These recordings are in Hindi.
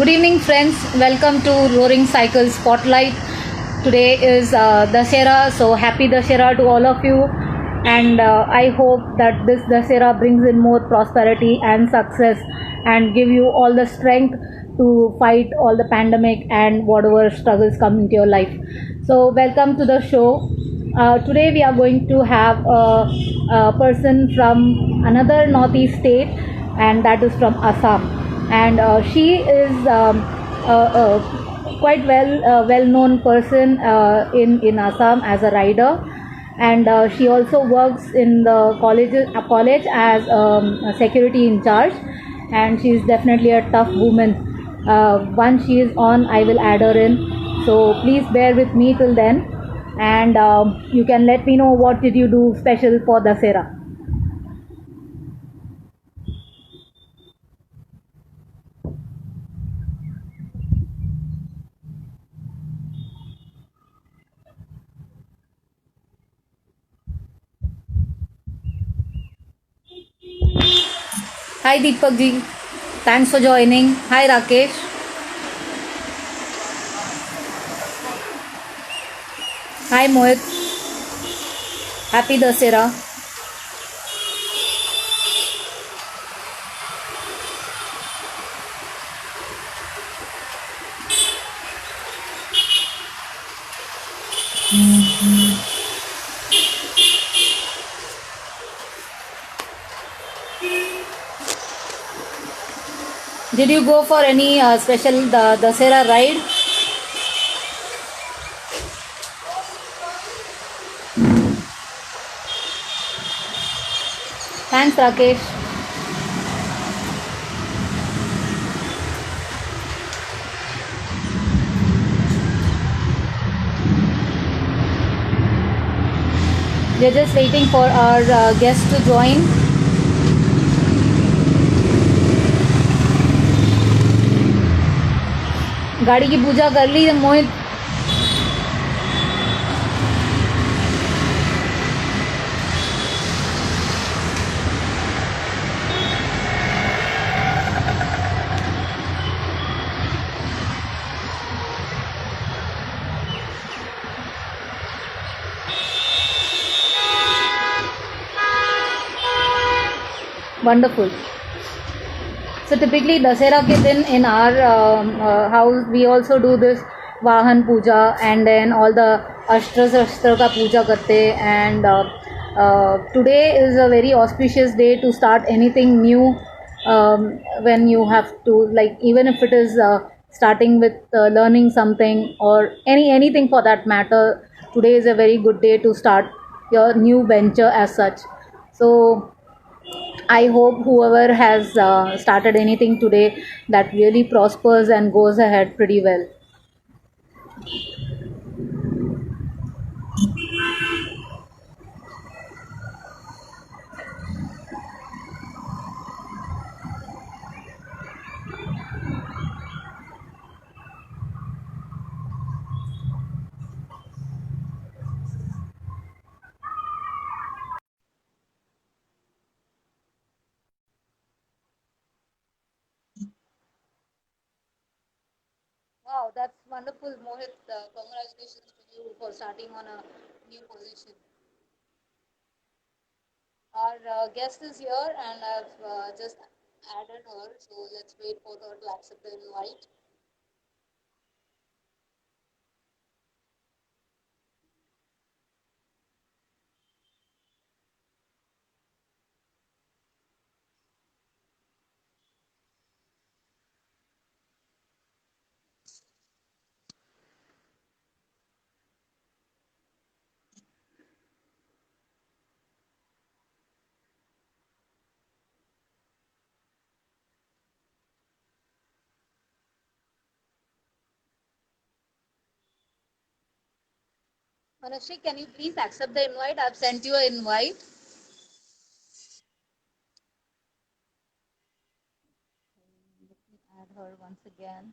Good evening, friends. Welcome to Roaring Cycle Spotlight. Today is Dasera, so happy Dasera to all of you. And I hope that this Dasera brings in more prosperity and success and give you all the strength to fight all the pandemic and whatever struggles come into your life. So, welcome to the show. Today, we are going to have a person from another northeast state, and that is from Assam. And she is quite well known person in Assam as a rider, and she also works in the college as a security in charge, and she is definitely a tough woman. Once she is on, I will add her in. So please bear with me till then, and you can let me know what did you do special for Dasera. Hi Deepak ji, thanks for joining. Hi Rakesh. Hi Mohit. Happy Dasera. Did you go for any special Dasera ride? Thanks Rakesh. We are just waiting for our guests to join. गाड़ी की पूजा कर ली मोहित? Wonderful. So typically Dasera ke din in our house we also do this Vahan Puja, and then all the Ashtra ka puja karte, and today is a very auspicious day to start anything new, when you have to, like, even if it is starting with learning something or anything for that matter. Today is a very good day to start your new venture as such. So I hope whoever has started anything today, that really prospers and goes ahead pretty well. Wow, that's wonderful, Mohit. Congratulations to you for starting on a new position. Our guest is here, and I've just added her, so let's wait for her to accept the invite. Manashri, can you please accept the invite? I've sent you an invite. Let me add her once again.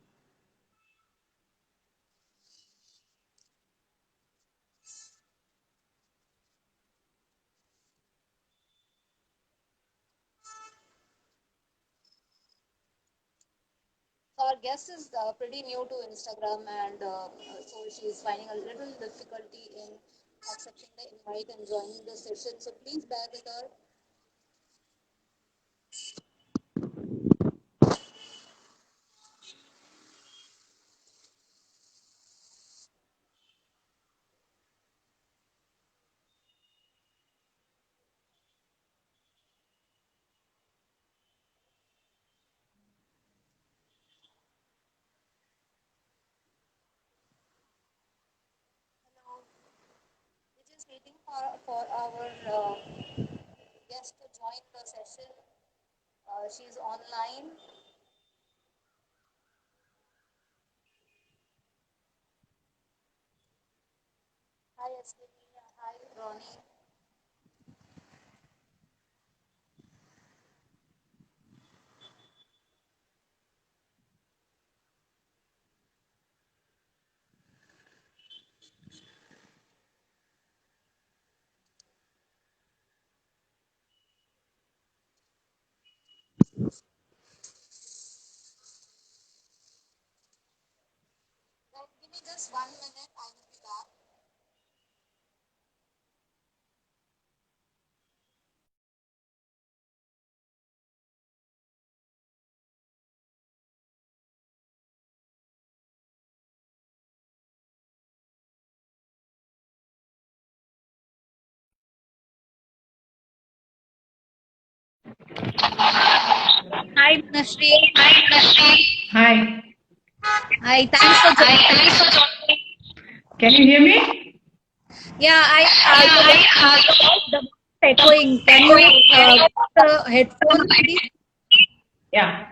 our guest is pretty new to Instagram, and so she's finding a little difficulty in accepting the invite and joining the session. So please bear with her. We're just waiting for our guest to join the session. She's online. Hi, Ashwini. Hi, Ronnie. Give me just 1 minute. I will be back. Hi, Manashri. Hi, Manashri. Hi. Hi, thanks for joining. Hi, thanks for joining. Can you hear me? Yeah, your Yeah, the echoing. Can you I put the headphone, please? yeah.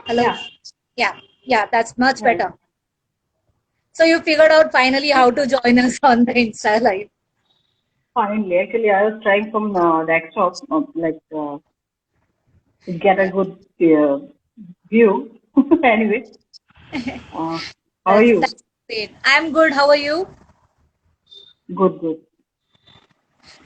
Hello. Yeah. Yeah, that's much Right. better. So you figured out finally how to join us on the Insta live. Finally, actually, I was trying from desktop, to get a Yeah, good view. Anyway, how are you? that's great. I'm good. How are you? Good, good.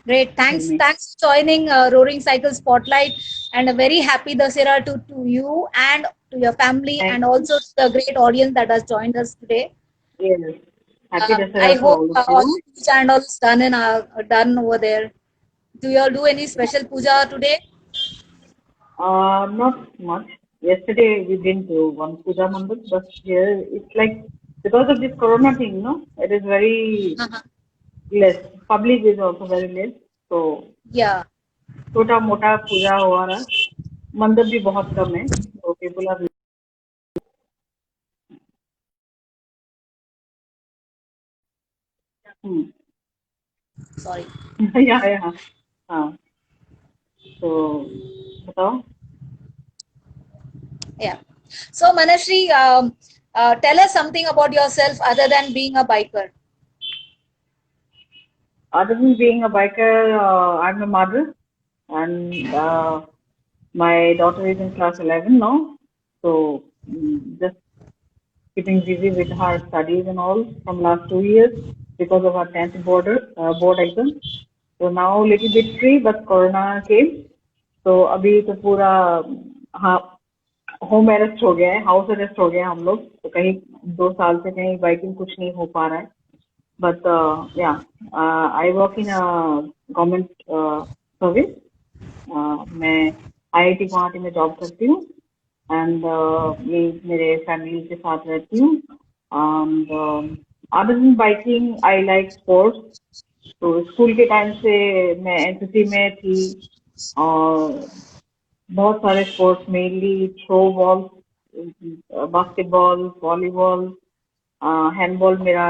Great. Tell me. Thanks for joining Roaring Cycle Spotlight, and a very happy Dasera to you and to your family, Thank and you. also to the great audience that has joined us today. Yes. Happy I Dasara to hope all of all you. the puja and all is done over there. Do you all do any special puja today? Not much. Yesterday we didn't do one puja mandap, but here it's like because of this corona thing, no, it is very Uh-huh. less. Public is also very less. So Yeah. छोटा मोटा पूजा हुआ रहा मंदिर भी बहुत कम है तो पीपल आर Sorry. या हाँ तो बताओ Yeah. So Manashri, tell us something about yourself other than being a biker. other than being a biker I'm a mother and my daughter is in class 11 now so just keeping busy with her studies and all from last 2 years because of her 10th board exam so now little bit free but corona came तो अभी तो पूरा हाँ होम अरेस्ट हो गया है हाउस अरेस्ट हो गया है हम लोग तो कहीं 2 साल से कहीं बाइकिंग कुछ नहीं हो पा रहा है बट या I work in government service मैं आईआईटी गुवाहाटी में जॉब करती हूँ एंड ये मेरे फैमिली के साथ रहती हूँ and other then biking I like sports तो स्कूल के टाइम से मैं एनसीसी में थी और बहुत सारे sports mainly throw ball basketball volleyball handball मेरा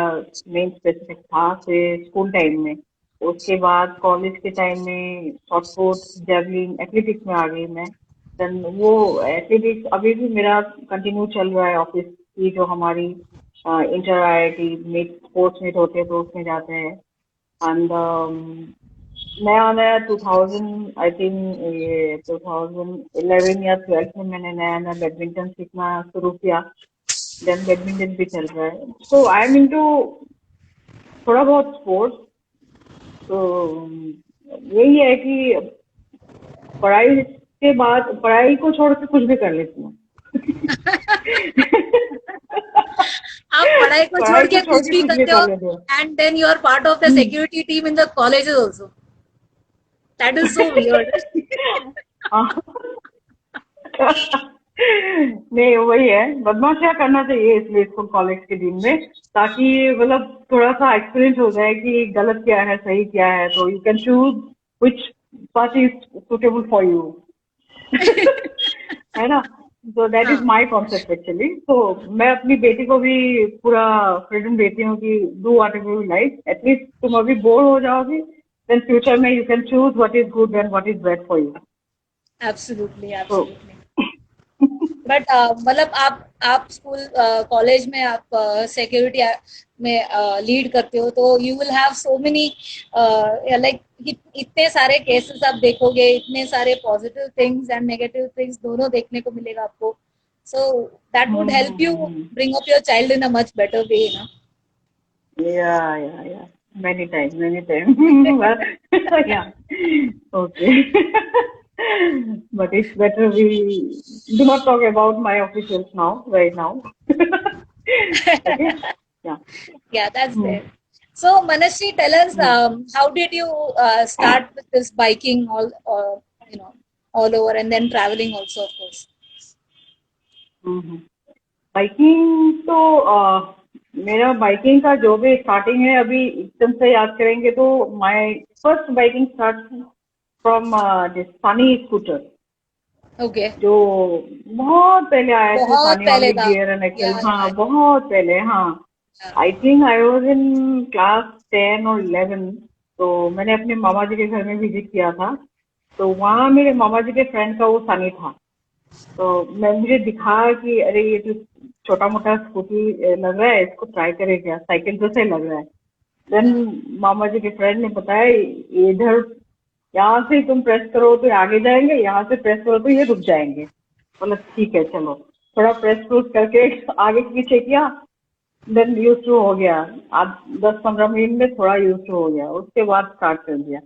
मेन स्पेसिफिक था से स्कूल टाइम में उसके बाद कॉलेज के टाइम में शॉर्ट पुट, जेवलिन, एथलेटिक्स में आ गई मैं। देन वो एथलेटिक्स अभी भी मेरा कंटिन्यू चल रहा है। ऑफिस की जो हमारी inter IIT meet, sports meet होते हैं तो उसमें जाते हैं। एंड नया नया 2000 आई थिंक ये 2011 या 12 में मैंने नया नया बैडमिंटन सीखना शुरू किया। देन बैडमिंटन भी चल रहा है। सो आई एम इनटू थोड़ा बहुत स्पोर्ट्स। तो यही है कि पढ़ाई के बाद पढ़ाई को छोड़ के कुछ भी कर लेती हूँ। आप पढ़ाई को छोड़ पढ़ाई को के छोड़ कुछ के भी कुछ भी करते हो कर लेती हूँ। And then you are part of the security team in the colleges also, that is so weird. हाँ। नहीं वही है, बदमाशियां करना चाहिए इसलिए इसको कॉलेज के दिन में, ताकि मतलब थोड़ा सा एक्सपीरियंस हो जाए कि गलत क्या है सही क्या है, तो you can choose which path is suitable for you. है ना? तो दैट इज हाँ, माई कॉन्सेप्ट एक्चुअली। तो मैं अपनी बेटी को भी पूरा फ्रीडम देती हूँ कि do what ever you like. At least तुम अभी बोर हो जाओगी, देन फ्यूचर में you can choose what is good and what is best for you. Absolutely तो एब्सोल्युटली। बट मतलब आप स्कूल कॉलेज में आप सिक्योरिटी में लीड करते हो, तो you will have so many like इतने सारे केसेस आप देखोगे, इतने सारे positive things and negative things दोनों देखने को मिलेगा आपको, so that would help you hmm. Bring up your child in a much better way ना। Yeah. Many times, many times. Well, yeah. Okay. But it's better we do not talk about my officials now, right now. Okay? Yeah. Yeah, that's Hmm. there. So, Manashri, tell us, Hmm. how did you start with this biking you know, all over, and then traveling also, of course? Hmm. Biking तो मेरा बाइकिंग का जो भी स्टार्टिंग है, अभी एकदम से याद करेंगे तो my first biking start from this Sunny scooter, Okay. जो बहुत पहले आए थे, बहुत सानी पहले ओनली था। Gear and axle. या हाँ बहुत पहले। हाँ या I think I was in class 10 और 11। तो मैंने अपने मामा जी के घर में विजिट किया था। तो वहाँ मेरे मामा जी के फ्रेंड का वो सनी था। तो मैं मुझे दिखा कि अरे ये तो छोटा मोटा स्कूटी लग रहा है, इसको ट्राई करे क्या, साइकिल जैसे लग रहा है। देन मामा जी के फ्रेंड ने बताया इधर यहाँ से तुम प्रेस करो तो ये आगे जाएंगे, यहाँ से प्रेस करो तो ये रुक जाएंगे। बोला ठीक है चलो। थोड़ा प्रेस प्रूस करके आगे पीछे किया, देन यूज टू हो गया। आज 10-15 मिनट में थोड़ा यूज टू हो गया, उसके बाद स्टार्ट कर दिया।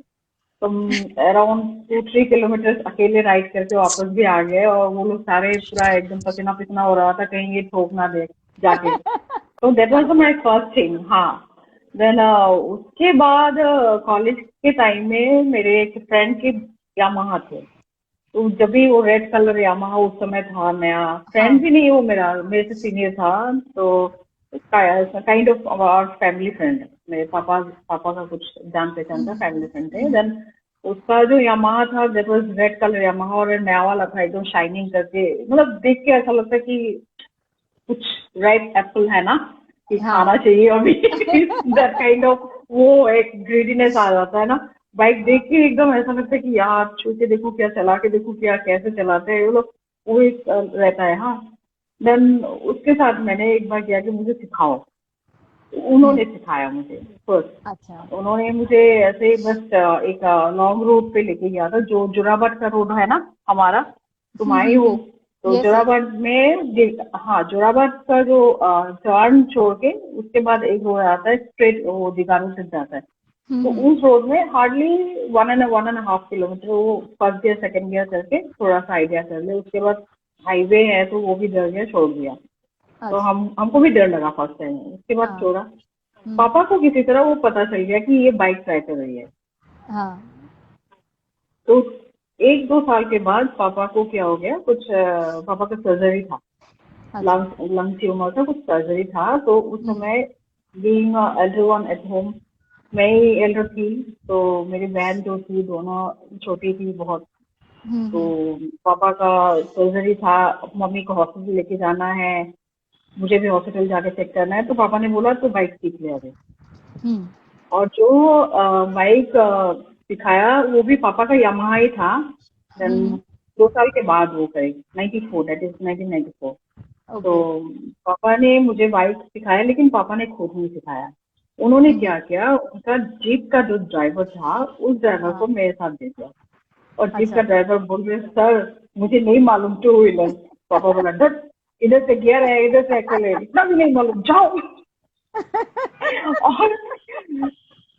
तुम अराउंड 2-3 किलोमीटर अकेले राइड करके वापस भी आ गए, और वो लोग सारे पूरा एकदम पसीना पसीना हो रहा था, कहीं ये ठोक ना दे जाके। तो that was my first thing. हाँ। देन उसके बाद कॉलेज के टाइम में मेरे एक फ्रेंड के यामाहा थे। तो जब भी वो रेड कलर यामाहा उस समय था नया, फ्रेंड हाँ। भी नहीं, वो मेरे से सीनियर था। तो kind of our family friend, मेरे पापा पापा का कुछ जान पहचान का फैमिली फ्रेंड थे। देन उसका जो यामाहा था that was red colour Yamaha, और नया वाला था एकदम शाइनिंग करके, मतलब देख के ऐसा लगता है कि कुछ रेड एप्पल है ना, कि खाना हाँ। चाहिए अभी। दैट काइंड ऑफ वो एक ग्रीडीनेस आ जाता है ना। बाइक देख के एकदम ऐसा लगता है कि यार छू के देखो, क्या चला के देखो, क्या कैसे चलाते हैं वो लोग, वो एक रहता है। हाँ। देन उसके साथ मैंने एक बार किया कि मुझे सिखाओ। उन्होंने सिखाया मुझे अच्छा। फर्स्ट। उन्होंने मुझे ऐसे ही बस एक लॉन्ग रूट पे लेके गया था, जो जोराबाट का रोड है ना हमारा, तुम आई हो। तो यस यस। जोराबाट में हाँ जोराबाट का जो टर्न छोड़ के उसके बाद एक रोड आता है स्ट्रेट, वो दिगारू से जाता है। तो उस रोड में हार्डली 1.5 किलोमीटर वो फर्स्ट गियर सेकंड गियर करके थोड़ा सा आइडिया कर ले, उसके बाद हाईवे है तो वो भी डर गया, छोड़ दिया। तो अच्छा। हमको भी डर लगा फर्स्ट टाइम, उसके बाद हाँ। छोड़ा। पापा को किसी तरह वो पता चल गया कि ये बाइक ट्राई कर रही है। हाँ। तो 1-2 साल के बाद पापा को क्या हो गया, कुछ पापा का सर्जरी था, अच्छा। लंग ट्यूमर का कुछ सर्जरी था। तो उस समय being Elder one at home, मैं ही एल्डर थी। तो मेरी बहन जो थी दोनों छोटी थी बहुत। तो पापा का सर्जरी था, मम्मी को हॉस्पिटल लेके जाना है, मुझे भी हॉस्पिटल जाके चेक करना है। तो पापा ने बोला तो बाइक सीख ले अभी। और जो बाइक सिखाया वो भी पापा का यामाहा ही था। देन 2 साल के बाद वो करे 94, दैट इज 1994। तो ओके। पापा ने मुझे बाइक सिखाया, लेकिन पापा ने खुद नहीं सिखाया। उन्होंने क्या किया, उनका जीप का जो ड्राइवर था उस ड्राइवर को हाँ। मेरे साथ दे दिया। और जीप का अच्छा। ड्राइवर बोल रहे, सर मुझे नहीं मालूम टू व्हीलर। पापा बोला, डट, इधर से गियर है, इधर से एक्सेल है, इतना भी नहीं मालूम, जाओ। और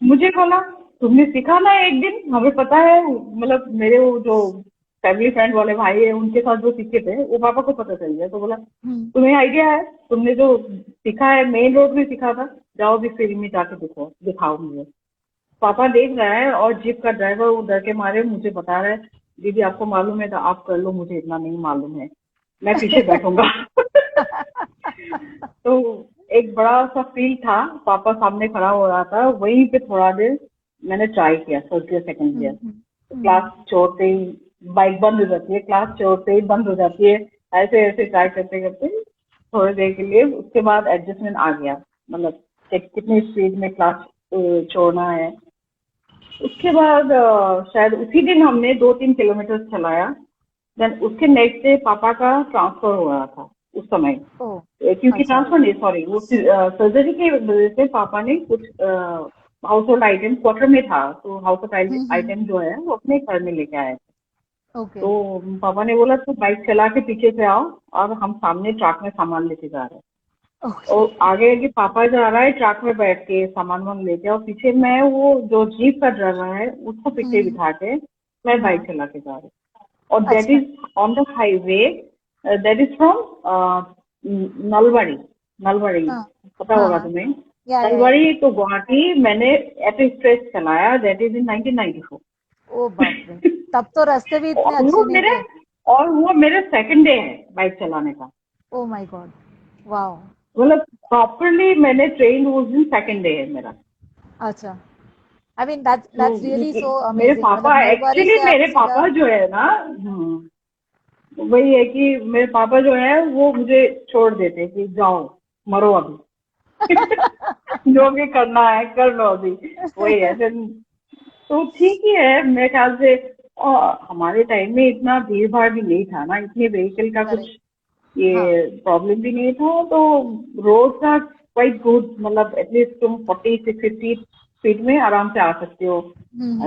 मुझे बोला, तुमने सीखा ना एक दिन, हमें पता है, मतलब मेरे वो जो फैमिली फ्रेंड वाले भाई है उनके साथ जो सीखे थे वो पापा को पता चल गया। तो बोला, हम्म। तुम्हें आइडिया है, तुमने जो सीखा है मेन रोड में सीखा था, जाओ भी फ्री में जाके दिखाओ मुझे। पापा देख रहा है और जीप का ड्राइवर वो डर के मारे मुझे बता रहा है, दीदी आपको मालूम है तो आप कर लो, मुझे इतना नहीं मालूम है, मैं पीछे बैठूंगा। तो एक बड़ा सा फील्ड था, पापा सामने खड़ा हो रहा था, वहीं पे थोड़ा देर मैंने ट्राई किया, first year second year. Class छोड़ते ही बाइक बंद हो जाती है, क्लास छोड़ते ही बंद हो जाती है, ऐसे ऐसे ट्राई करते करते थोड़ी देर के लिए, उसके बाद एडजस्टमेंट आ गया, मतलब कितनी स्पीड में क्लास छोड़ना है। उसके बाद शायद उसी दिन हमने 2-3 किलोमीटर चलाया। देन उसके नेक्स्ट डे पापा का ट्रांसफर हो रहा था उस समय। ओ। क्योंकि अच्छा। ट्रांसफर नहीं, सॉरी, वो सर्जरी की वजह से पापा ने कुछ हाउस होल्ड आइटम क्वार्टर में था, तो हाउस होल्ड आइटम जो है वो अपने घर में लेके आए थे। ओके। तो पापा ने बोला तू बाइक चला के पीछे से आओ, और हम सामने ट्रक में सामान लेके जा रहे हैं। ओके। और आगे आगे पापा जा रहा है ट्रक में बैठ के सामान वामान लेके, और पीछे मैं वो जो जीप का ड्राइवर है उसको पीछे बिठा के मैं बाइक हाँ। चला के जा रही हूँ। और दैट अच्छा। Is on the highway, that is from Nalbari. Nalbari हाँ। पता हाँ। होगा हाँ। तुम्हें? या। नलबाड़ी तो गुवाहाटी मैंने एट स्ट्रेच चलाया, दैट इज इन 1994। ओ बाप रे, तब तो रास्ते भी इतने और वो अच्छे नहीं मेरे थे। और वो मेरे सेकंड डे है बाइक चलाने का। Oh my God. वाओ। मतलब प्रॉपरली मैंने ट्रेन उस दिन सेकंड डे है मेरा। अच्छा। I mean that's really so मेरे अमेजिंग, पापा मतलब नलबारी एक्चुअली से आप मेरे सीधा। पापा जो है ना, वही है कि मेरे पापा जो है वो मुझे छोड़ देते कि जाओ मरो अभी। जो भी करना है कर लो अभी, वही है फिर। तो ठीक ही है मेरे ख्याल से। और हमारे टाइम में इतना भीड़ भाड़ भी नहीं था ना, इतने व्हीकल का कुछ करेक्ट। हाँ। ये प्रॉब्लम भी नहीं था, तो रोड का क्वाइट गुड, मतलब एटलीस्ट तुम 40 से 50 स्पीड में आराम से आ सकते हो।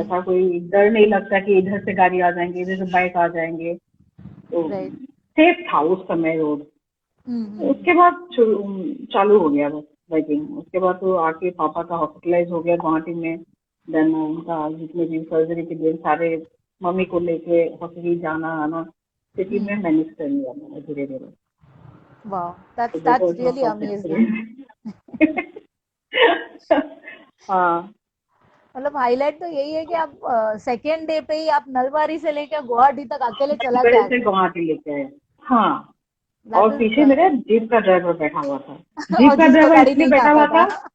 ऐसा कोई डर नहीं लगता कि इधर से गाड़ी आ जाएंगे, इधर से बाइक आ जाएंगे। तो राइट। सेफ था उस समय रोड। हम्म। उसके बाद चालू हो गया बस बाइकिंग। उसके बाद तो आके पापा का हॉस्पिटलाइज हो गया गुवाहाटी में। देन उनका जितने भी सर्जरी के दिन सारे मम्मी को लेके हॉस्पिटल जाना आना सिटी में मैनेज कर लिया मैंने धीरे धीरे। वाओ, तो वो तो दैट्स इतना रियली परफेक्ट अमेजिंग। है। हाँ, मतलब हाईलाइट तो यही है कि आप सेकेंड डे पे ही आप नलबारी से लेकर गुवाहाटी तक अकेले चला के बड़े आ से गए। गुवाहाटी लेके आए। हाँ, दैट और इज पीछे मेरे जीप का ड्राइवर बैठा हुआ था। जीप और का जिसको ड्राइवर गाड़ी इसलिए नहीं बैठा आता हुआ था। था,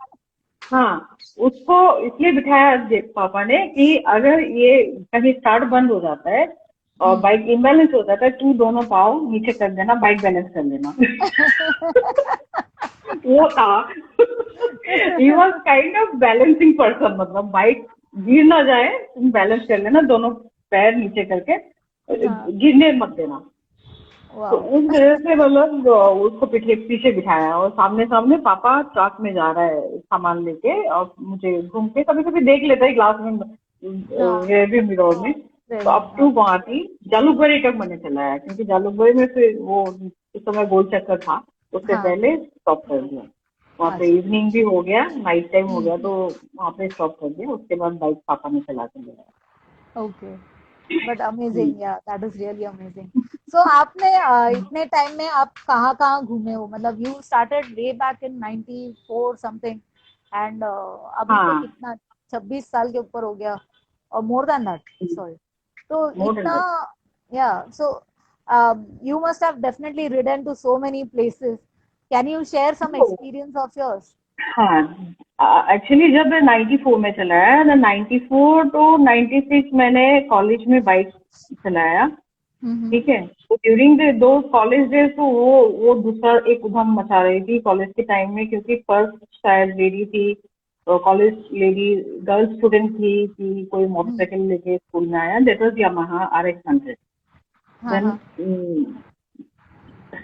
हाँ, उसको इसलिए बिठाया पापा ने कि अगर ये कहीं स्टार्ट बंद हो जाता है और बाइक इम्बैलेंस हो जाता है, तू दोनों पाँव नीचे कर देना, बाइक बैलेंस कर लेना। वो था। He was kind of balancing person, मतलब बाइक गिर ना जाए, तुम बैलेंस कर लेना, दोनों पैर नीचे करके हाँ। गिरने मत देना। तो वाओ। उस वजह से मतलब उसको पीछे पीछे बिठाया, और सामने सामने पापा ट्रक में जा रहा है सामान लेके, और मुझे घूम के कभी कभी देख लेता है ग्लास में, हाँ। रियरव्यू मिरर में। तो सही में, अप टू हाँ। गुवाहाटी जालुकबरी तक मैंने चलाया, क्योंकि जालुकबरी में फिर वो उस समय गोल चक्कर था, उससे हाँ। पहले स्टॉप कर दिया। वहाँ पे अच्छा। इवनिंग भी हो गया, नाइट टाइम हो गया, तो वहाँ पे स्टॉप कर दिया। उसके बाद बाइक पापा ने चला के लिया। ओके। बट अमेजिंग, या दैट इज रियली अमेजिंग। सो आपने इतने टाइम में आप कहाँ कहाँ घूमे हो, मतलब you started way back in 94 something, and अभी तो हाँ, कितना 26 साल के ऊपर हो गया, और मोर देन दैट, सॉरी। तो मोर देन इतना, दैट। या, सो you must have definitely ridden to so many places. Can you share some experience of yours? हाँ, एक्चुअली जब मैं 94 में चलाया ना, 94 to 96 मैंने कॉलेज में बाइक चलाया। ठीक है, तो ड्यूरिंग दो कॉलेज डेज तो वो दूसरा एक उधम मचा रही थी कॉलेज के टाइम में, क्योंकि फर्स्ट शायद लेडी थी कॉलेज लेडी गर्ल स्टूडेंट थी कि कोई मोटरसाइकिल लेके स्कूल में आया, दैट वाज यामाहा RX 100। हाँ देन हाँ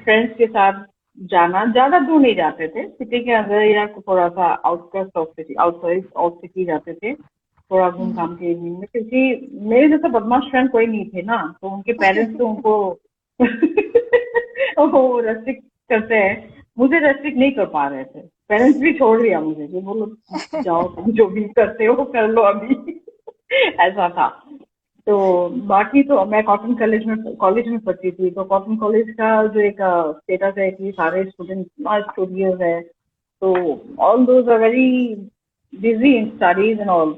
फ्रेंड्स के साथ जाना, ज्यादा दूर नहीं जाते थे, सिटी के अंदर या थोड़ा सा outskirts of city, outside of city जाते थे थोड़ा घूम घाम के इवनिंग में, क्योंकि मेरे जैसे बदमाश फ्रेंड कोई नहीं थे ना, तो उनके पेरेंट्स तो उनको वो रेस्ट्रिक्ट करते हैं, मुझे रेस्ट्रिक्ट नहीं कर पा रहे थे, पेरेंट्स भी छोड़ दिया मुझे कि बोलो जाओ तुम जो भी करते हो कर लो अभी। ऐसा था। तो बाकी तो मैं कॉलेज में पढ़ती थी, तो कॉटन कॉलेज का जो एक स्टेटस है कि सारे स्टूडेंट स्टूडियोज है, तो all those are very busy in studies and all.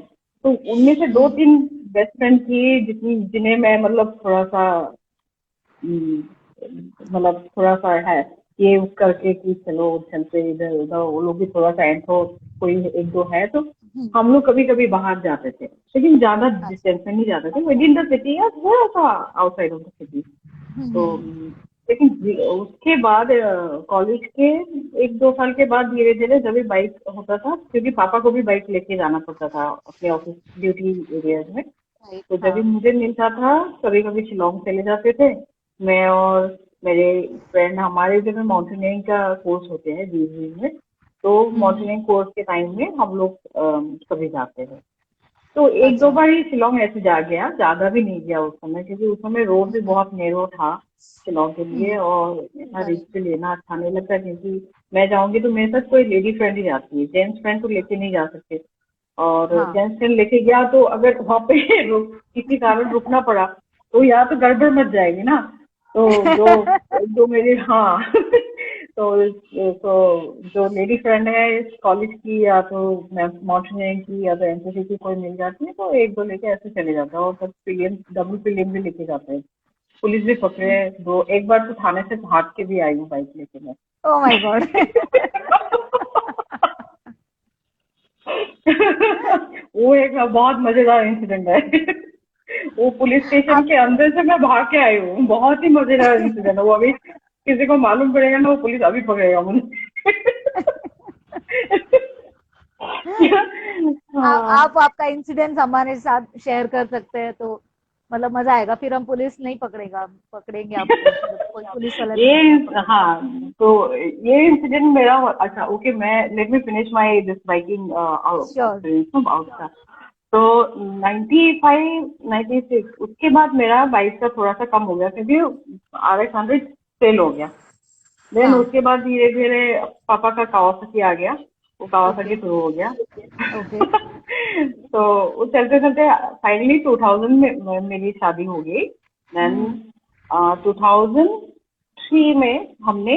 तो उनमें से दो तीन बेस्ट फ्रेंड थी जिन्हें मैं मतलब थोड़ा सा मतलब थोड़ा सा है ये करके कि चलो चलते इधर उधर, वो लोग भी थोड़ा सा एंथो कोई एक दो है, तो हम लोग कभी कभी बाहर जाते थे, लेकिन ज्यादा डिस्टेंस में नहीं जाते थे, विद इन द सिटी या थोड़ा सा आउटसाइड ऑफ द सिटी। तो लेकिन उसके बाद कॉलेज के एक दो साल के बाद धीरे धीरे जब भी बाइक होता था, क्योंकि पापा को भी बाइक लेके जाना पड़ता था अपने ऑफिस ड्यूटी एरियाज में, तो जब भी मुझे मिलता था कभी कभी शिलोंग चले जाते थे, मैं और मेरे फ्रेंड, हमारे जो में माउंटेनियरिंग का कोर्स होते हैं जीवी में, तो माउंटेनियरिंग कोर्स के टाइम में हम लोग कभी जाते थे। तो एक दो बार ही शिलोंग ऐसे जा गया, ज्यादा भी नहीं गया उस समय, क्योंकि उस समय रोड भी बहुत नेरो था शिलोंग के लिए, और इतना रिस्क लेना अच्छा नहीं लगता, क्योंकि मैं जाऊंगी तो मेरे साथ कोई लेडी फ्रेंड ही जाती है, जेंट्स फ्रेंड तो लेके नहीं जा सकते, और जेंट्स फ्रेंड लेके गया तो अगर वहाँ पे किसी कारण रुकना पड़ा तो या तो गड़बड़ मच जाएगी ना, तो जो मेरे हाँ तो जो लेडी फ्रेंड है इस कॉलेज की, या तो माउंटेनियरिंग की, या तो एनसीसी की कोई मिल जाती है, तो एक दो लेके ऐसे चले जाता है, और तब पीलियम डबल पीलियम भी लेके जाते हैं, पुलिस भी पकड़े दो एक बार, तो थाने से भाग के भी आई हूँ बाइक लेके मैं। Oh my God. वो एक बहुत मजेदार इंसिडेंट है। वो पुलिस स्टेशन आप के अंदर से मैं भाग के आई हूँ, बहुत ही मजेदार इंसिडेंट है वो, अभी किसी को मालूम पड़ेगा ना, वो पुलिस अभी पकड़ेगा मुझे। हाँ। आप आपका इंसिडेंट हमारे साथ शेयर कर सकते हैं तो मतलब मजा आएगा, फिर हम पुलिस नहीं पकड़ेंगे आपको, मतलब कोई पुलिस वाला नहीं आएगा ये पकड़ने। हाँ, तो ये इंसिडेंट मेरा, अच्छा ओके, मैं let me finish my this biking sure. Experience about का। तो 95 96 उसके बाद मेरा बाइक का थोड़ा सा कम हो गया, क्योंकि RX 100 सेल हो गया। देन हाँ। उसके बाद धीरे धीरे पापा का कावासाकी आ गया, वो कावासाकी ओके शुरू हो गया। ओके। तो वो चलते चलते फाइनली 2000 में मेरी शादी हो गई। देन 2003 में हमने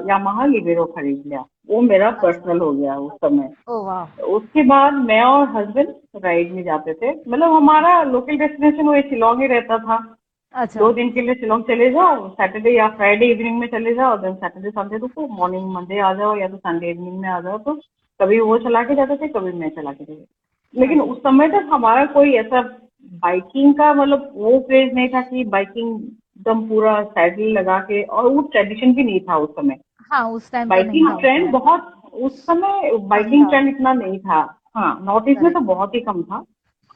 यामाहा लिबेरो खरीद लिया, वो मेरा पर्सनल हो गया उस समय। ओह वाह। उसके बाद मैं और हस्बैंड राइड में जाते थे, मतलब हमारा लोकल डेस्टिनेशन वो शिलोंग ही रहता था। अच्छा। 2 दिन के लिए शिलोंग चले जाओ, सैटरडे या फ्राइडे इवनिंग में चले जाओ, देन सैटरडे संडे रुको, मॉर्निंग मंडे आ जाओ, या तो संडे इवनिंग में आ जाओ। तो कभी वो चला के जाते थे, कभी मैं चला के जाती, लेकिन उस समय तक हमारा कोई ऐसा बाइकिंग का मतलब वो क्रेज नहीं था कि बाइकिंग एकदम पूरा साइकिल लगा के, और वो ट्रेडिशन भी नहीं था उस समय। हाँ उस टाइम तो नहीं बाइकिंग था ट्रेंड उतना। बहुत, उस समय कम बाइकिंग था। ट्रेंड इतना नहीं था। हाँ, नॉर्थ ईस्ट में तो करेक्ट। बहुत ही कम था,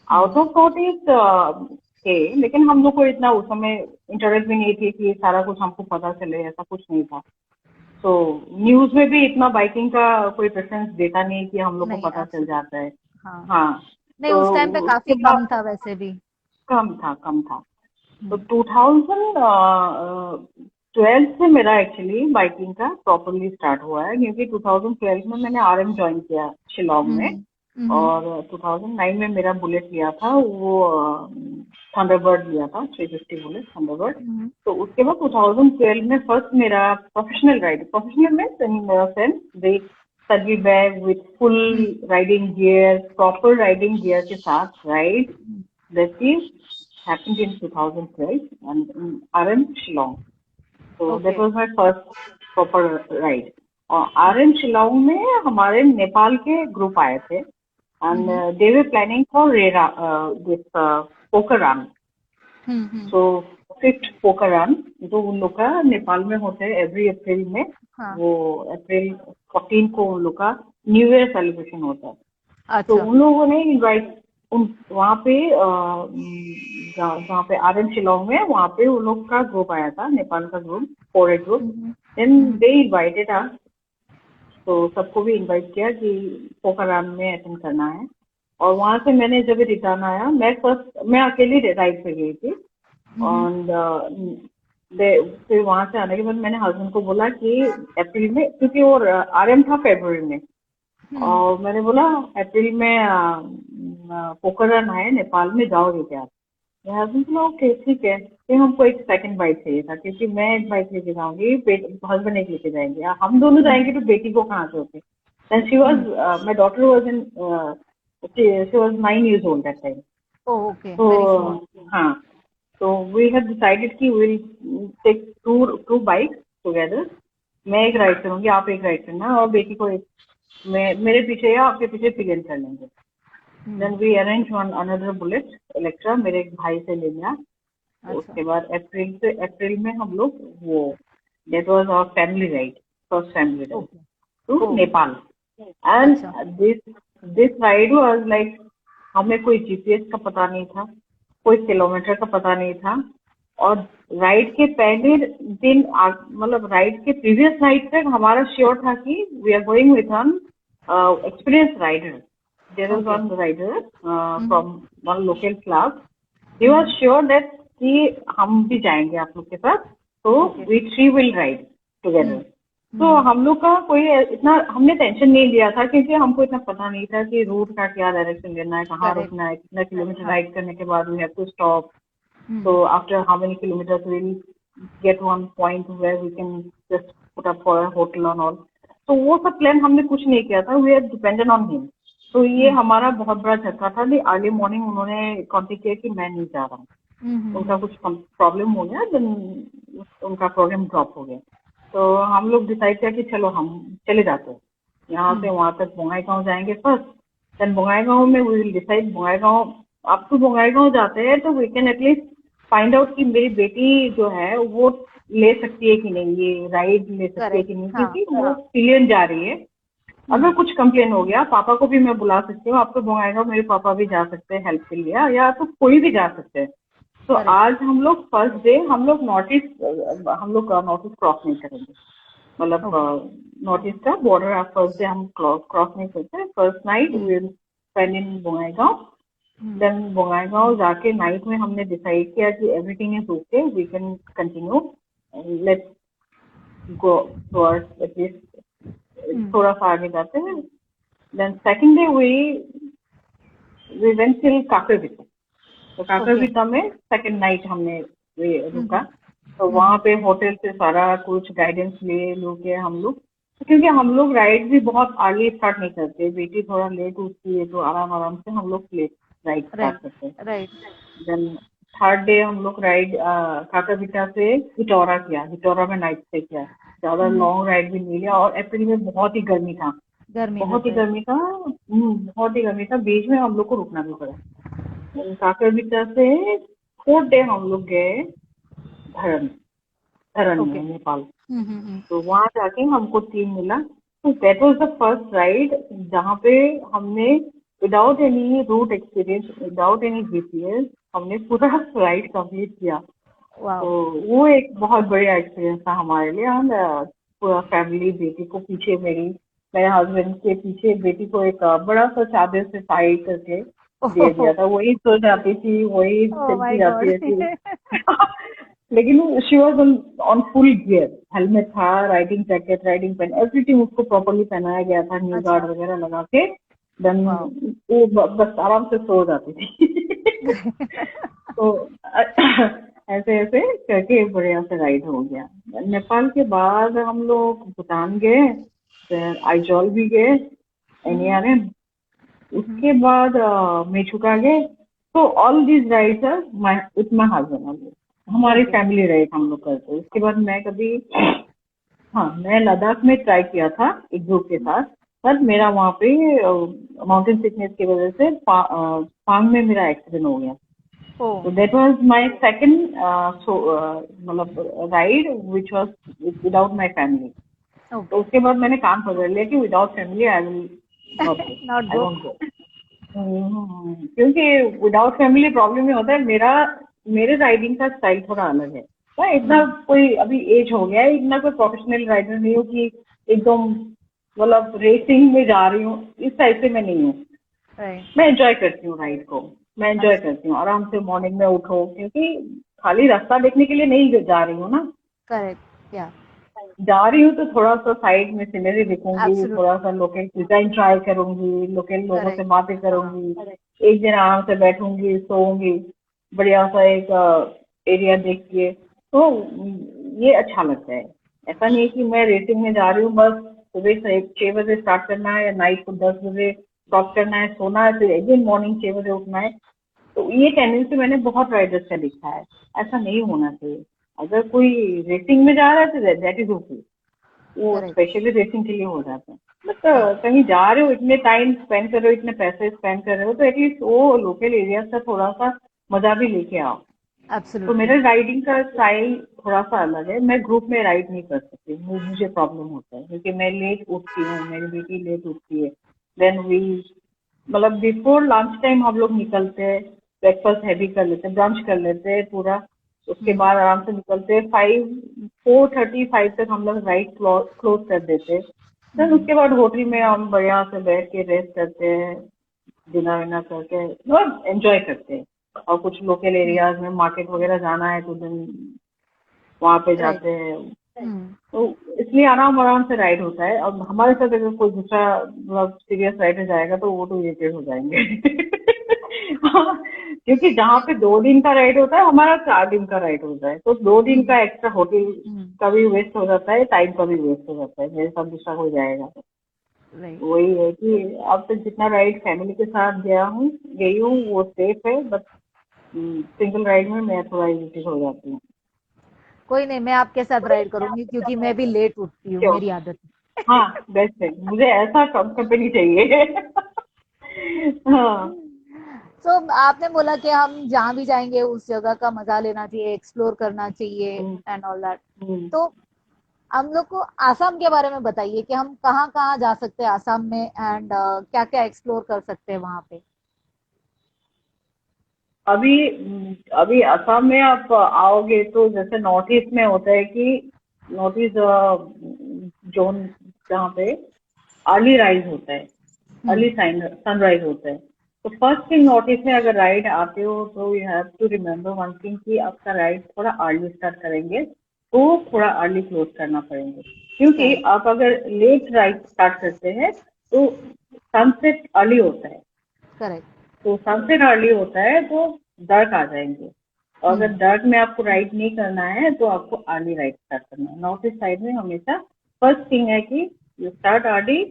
आउट ऑफ नॉर्थ ईस्ट थे, लेकिन हम लोग को इतना उस समय इंटरेस्ट भी नहीं थी कि सारा कुछ हमको पता चले, ऐसा कुछ नहीं था। तो न्यूज में भी इतना बाइकिंग का कोई प्रेफरेंस देता नहीं कि हम लोग को नहीं पता चल एब्सोल्युटली। जाता है। हाँ। हाँ। नहीं तो उस टाइम पे उसके काफी कम बाद था वैसे भी। कम था, कम था। तो हम्म 2012 से मेरा एक्चुअली बाइकिंग का प्रॉपरली स्टार्ट हुआ है, क्योंकि 2012 में मैंने RM ज्वाइन किया शिलोंग में, हम्म। और 2009 में मेरा बुलेट लिया था, वो थंडरबर्ड लिया था, 350 बुलेट थंडरबर्ड। हम्म। तो उसके बाद 2012 में फर्स्ट मेरा प्रोफेशनल में सेंस दे सगी bag with full riding gear, proper riding gear के साथ ride, that is happened in 2012 and in RM Shillong. So that okay. was my first proper ride. और RM शिलोंग में हमारे नेपाल के ग्रुप आए थे, and they were planning for Rera, this Pokhran. Hmm. So fifth Pokhran, जो उन लोग का नेपाल में होते हैं एवरी अप्रैल में, हाँ। वो अप्रैल 14 को उन लोग का न्यू ईयर सेलिब्रेशन होता है। तो अच्छा। उन लोगों ने इनवाइट उन वहाँ पे जहाँ पे आरएम शिलोंग में, वहाँ पे उन लोग का ग्रुप आया था, नेपाल का ग्रुप, कोरेड group. Hmm, then hmm, they invited us, तो सबको भी इनवाइट किया कि पोखरान में अटेंड करना है। और वहां से मैंने जब रिटर्न आया, मैं अकेली राइड पे गई थी। हम्म, और फिर वहां से आने के बाद मैंने हस्बैंड को बोला कि अप्रैल में, क्योंकि वो आरएम था फरवरी में, हम्म, और मैंने बोला अप्रैल में पोखरन है नेपाल में, जाओगे क्या? मेरे हस्बैंड बोला ओके ठीक है। फिर हमको एक सेकंड बाइक चाहिए था, क्योंकि मैं एक बाइक लेके जाऊंगी, हस्बैंड एक लेके जाएंगे, हम दोनों जाएंगे तो बेटी को कहाँ से होते? Then she was, hmm. My daughter was in, she was 9 years old that time. Oh, okay. Very small. तो हाँ, तो वी हैव डिसाइडेड कि will take two two bikes together. मैं एक राइड करूंगी, आप एक राइड करना, और बेटी को एक, मैं मेरे पीछे या आपके पीछे पिलियन कर लेंगे। Hmm. Then we arrange one another bullet electra, मेरे एक भाई से ले लिया। तो अच्छा। उसके बाद अप्रैल में हम लोग वो, that was our family ride, first family ride okay. To oh. Nepal. And अच्छा। This this ride was like, हमें कोई जीपीएस का पता नहीं था, कोई किलोमीटर का पता नहीं था। और राइड के पहले दिन मतलब राइड के प्रीवियस नाइट तक हमारा श्योर था कि we are going with an experience rider. There was okay. One rider hmm, from one local class, he was sure that कि हम भी जाएंगे आप लोग के साथ, तो okay. We three will ride together. Hmm, तो हम्म। हम लोग का कोई इतना हमने टेंशन नहीं लिया था, क्योंकि हमको इतना पता नहीं था कि रूट का क्या डायरेक्शन लेना है, कहाँ करेक्ट। रुकना है, कितना किलोमीटर हाँ। राइड करने के बाद we have to stop. Hmm, So after how many kilometers we'll get one point where we can just put up for a hotel and all. तो वो सब प्लान हमने कुछ नहीं किया था, we are dependent on him. तो ये हम्म, हमारा बहुत बड़ा झटका था कि अर्ली मॉर्निंग उन्होंने कॉन्टेक्ट किया कि मैं नहीं जा रहा हूँ, हम्म, उनका कुछ प्रॉब्लम हो गया, देन उनका प्रोग्राम ड्रॉप हो गया। तो हम लोग डिसाइड किया कि चलो हम चले जाते हैं, यहाँ से हम्म। वहां तक बोंगाईगांव जाएंगे फर्स्ट। देन बोंगाईगांव में वी विल डिसाइड बोंगाईगांव, आप तो बोंगाईगांव जाते हैं तो we can at least find out कि मेरी बेटी जो है वो ले सकती है कि नहीं, ये राइड ले सकती है करेक्ट। कि नहीं, हाँ, क्योंकि वो हाँ। पिलियन जा रही है। अगर हम्म, कुछ कंप्लेन हो गया, पापा को भी मैं बुला सकती हूँ, आपको बोंगाईगांव मेरे पापा भी जा सकते हैं हेल्प के लिए, या तो कोई भी जा सकते हैं। तो करेक्ट। आज हम लोग फर्स्ट डे हम लोग नॉर्थ ईस्ट क्रॉस नहीं करेंगे, मतलब ओके। नॉर्थ ईस्ट का बॉर्डर आप फर्स्ट डे हम क्रॉस नहीं करते। First night hmm, will spend in Bongaigaon. Hmm, then Bongaigaon जाके नाइट में हमने डिसाइड किया कि everything is okay, we can continue, let's go towards at least hmm. थोड़ा सा आगे जाते हैं। Then second day we went till Kakarvitta. तो ओके। काकरविता में सेकंड नाइट हमने रुका। हम्म, तो हम्म। वहां पे होटल से सारा कुछ गाइडेंस ले लो के हम लोग, क्योंकि हम लोग राइड भी बहुत अर्ली स्टार्ट नहीं करते, बेटी थोड़ा लेट उठती है तो आराम आराम से हम लोग लेट राइड स्टार्ट राइट, करते हैं। राइट। देन थर्ड डे हम लोग राइड काकरविटा से हिटौरा किया, हिटौरा में नाइट स्टे किया। ज्यादा हम्म। लॉन्ग राइड भी नहीं लिया, और अप्रैल में बहुत ही गर्मी था, गर्मी बहुत ही रहता है। गर्मी था, बहुत ही गर्मी था, बीच में हम लोग को रुकना भी पड़ा। काकरविटा से फोर्थ डे हम लोग गए धरन, धरन ओके। में नेपाल। हम्म, हम्म, तो वहां जाके हमको टीम मिला। तो that was the first ride जहाँ पे हमने without any route experience, without any GPS, हमने पूरा राइड कंप्लीट किया। वाओ। तो वो एक बहुत बढ़िया एक्सपीरियंस था हमारे लिए। हम पूरा फैमिली, बेटी को पीछे, मेरे हस्बैंड के पीछे बेटी को एक बड़ा सा चादर से टाई करके दे ओह। दिया था, वही सो जाती थी, वही ओह चलती माय जाती गॉड। रहती। लेकिन she was on full gear, helmet था, riding jacket, riding pants, everything उसको प्रॉपरली पहनाया गया था, न्यू गार्ड अच्छा। वगैरह लगा के। Then wow. वो बस आराम से सो जाती थी। तो ऐसे ऐसे करके बढ़िया से राइड हो गया। नेपाल के बाद हम लोग भूटान गए, फिर आइजॉल भी गए, हम्म, एनईआरएम, हम्म। उसके बाद मेचुका गए। तो all these rides are with my husband, हमारी ओके। फैमिली राइड हम लोग करते हैं। उसके बाद मैं कभी, हाँ मैं लद्दाख में ट्राई किया था एक ग्रुप के साथ, पर मेरा वहाँ पे माउंटेन सिकनेस की वजह से पांग में मेरा एक्सीडेंट हो गया। ओह। तो दैट वाज माय सेकंड मतलब ride which was without my family. तो ओके। उसके बाद मैंने काम पकड़ लिया कि without family I will not go, not I go. Won't go. क्योंकि विदाउट फैमिली प्रॉब्लम ये होता है, मेरे राइडिंग का स्टाइल थोड़ा अलग है। मैं इतना कोई अभी एज हो गया है, इतना कोई प्रोफेशनल राइडर नहीं हूँ कि एकदम मतलब रेसिंग में जा रही हूँ, इस टाइप से मैं नहीं हूँ। राइट। मैं एंजॉय करती हूँ राइड को, मैं एंजॉय करती हूँ आराम से मॉर्निंग में उठो, क्योंकि खाली रास्ता देखने के लिए नहीं जा रही हूँ ना। करेक्ट, या जा रही हूँ तो थोड़ा सा साइड में सीनरी दिखूंगी, एब्सोल्युटली। थोड़ा सा लोकल डिजाइन ट्राई करूंगी, लोकल लोगों से करेक्ट। बातें हाँ। करूंगी, एक दिन आराम से बैठूंगी, सोऊंगी, बढ़िया सा एक एरिया देख के। तो ये अच्छा लगता है। ऐसा नहीं है कि मैं रेसिंग में जा रही हूँ बस सुबह से 6 बजे स्टार्ट करना है या नाइट को 10 बजे स्टॉप करना है, सोना है, फिर अगेन मॉर्निंग 6 बजे उठना है। तो ये टेंडेंसी मैंने बहुत राइडर्स का देखा है। ऐसा नहीं होना चाहिए। अगर कोई रेसिंग में जा रहा है तो दैट इज ओके, वो करेक्ट। स्पेशली रेसिंग के लिए हो जाता है। बट हाँ। कहीं जा रहे हो, इतने टाइम स्पेंड कर रहे हो, इतने पैसे स्पेंड कर रहे हो, तो एटलीस्ट वो लोकल एरिया से थोड़ा सा मजा भी लेके आओ। तो एब्सोल्युटली। मेरा राइडिंग का स्टाइल थोड़ा सा अलग है। मैं ग्रुप में राइड नहीं कर सकती, मुझे प्रॉब्लम होता है क्योंकि मैं लेट उठती हूँ, मेरी बेटी लेट उठती है। देन वी मतलब बिफोर लंच टाइम हम लोग निकलते हैं, ब्रेकफास्ट हैवी कर लेते हैं, ब्रंच कर लेते हैं पूरा। उसके बाद आराम से निकलते हैं, 4:35 तक हम लोग राइड क्लोज कर देते हैं। देन उसके बाद होटल में हम बढ़िया से बैठ के रेस्ट करते हैं, डिनर विनर करके मतलब एंजॉय करते हैं। और कुछ लोकल एरियाज में मार्केट वगैरह जाना है तो दिन वहाँ पे राइट। जाते हैं। तो इसलिए आराम आराम से राइड होता है। और हमारे साथ अगर कोई दूसरा मतलब सीरियस राइडर जाएगा तो वो तो इरिटेट हो जाएंगे। हाँ, क्योंकि जहाँ पे 2 दिन का राइड होता है, हमारा 4 दिन का राइड होता है, तो 2 दिन का एक्स्ट्रा होटल का भी वेस्ट हो जाता है, टाइम का भी वेस्ट हो जाता है, मेरे साथ दूसरा कोई जाएगा तो। राइट। वही है कि अब तक जितना राइड फैमिली के साथ गई हूँ वो सेफ है, बट सिंगल राइड में मैं थोड़ा इरिटेट हो जाती हूँ। कोई नहीं, मैं आपके साथ राइड करूंगी क्योंकि मैं भी लेट उठती हूँ, क्यों? मेरी आदत हाँ, बेस्ट है, मुझे ऐसा कंपनी चाहिए। हाँ। है। तो आपने बोला कि हम जहाँ भी जाएंगे उस जगह का मजा लेना चाहिए, एक्सप्लोर करना चाहिए हम्म, एंड ऑल दैट। हम्म। तो हम लोग को आसाम के बारे में बताइए कि हम कहाँ कहाँ जा सकते हैं आसाम में एंड क्या क्या एक्सप्लोर कर सकते हैं वहाँ पे। अभी असम में आप आओगे तो जैसे नॉर्थ ईस्ट में होता है कि नॉर्थ ईस्ट जोन, जहाँ पे अर्ली राइज होता है, अर्ली सनराइज होता है। तो फर्स्ट थिंग, नॉर्थ ईस्ट में अगर राइड आते हो तो you have to remember one thing कि आपका राइड थोड़ा अर्ली स्टार्ट करेंगे तो थोड़ा अर्ली क्लोज करना पड़ेंगे। क्योंकि करेक्ट। आप अगर लेट राइड स्टार्ट करते हैं तो सनसेट अर्ली होता है। करेक्ट। तो सनसेट अर्ली होता है तो डार्क आ जाएंगे। और अगर डार्क में आपको राइड नहीं करना है तो आपको अर्ली राइड स्टार्ट करना है। नॉर्थ ईस्ट साइड में हमेशा फर्स्ट थिंग है कि you start early,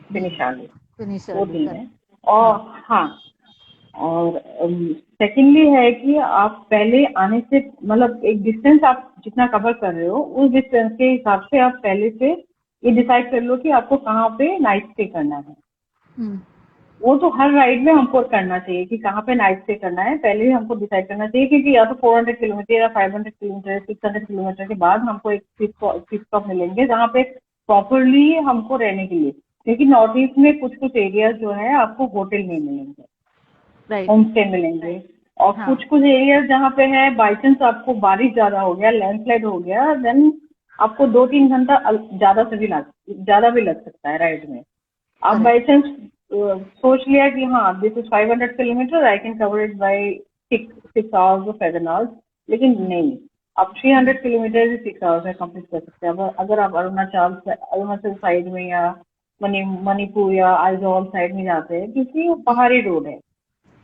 finish early, finish वो अर्ली। थिंग है। करेक्ट। और हाँ। हाँ, और सेकेंडली है कि आप पहले आने से मतलब एक डिस्टेंस आप जितना कवर कर रहे हो उस डिस्टेंस के हिसाब से आप पहले से ये डिसाइड कर लो कि आपको कहाँ पे नाइट स्टे करना है। हम्म। वो तो हर राइड में हमको करना चाहिए कि कहाँ पे नाइट स्टे करना है, पहले ही हमको डिसाइड करना चाहिए। क्योंकि या तो 400 किलोमीटर या 500 किलोमीटर, 600 किलोमीटर के बाद हमको एक फिक्स स्टॉप मिलेंगे जहाँ पे प्रॉपरली हमको रहने के लिए। क्योंकि नॉर्थ ईस्ट में कुछ कुछ एरियाज जो है आपको होटल नहीं मिलेंगे, राइट। होम स्टे मिलेंगे। और हाँ। कुछ कुछ एरियाज जहाँ पे है बाई चांस आपको बारिश ज्यादा हो गया, लैंडस्लाइड हो गया, देन आपको 2-3 घंटा ज्यादा भी लग सकता है राइड में। आप बाई करेक्ट। चांस सोच लिया कि हाँ this is 500 kilometre, I can cover it by 6 hours और 7 आवर्स, लेकिन नहीं, आप 300 किलोमीटर भी 6 आवर्स में कंप्लीट कर सकते हैं। अगर आप अरुणाचल साइड में या मणिपुर या आइजॉल साइड में जाते हैं, क्योंकि वो पहाड़ी रोड है,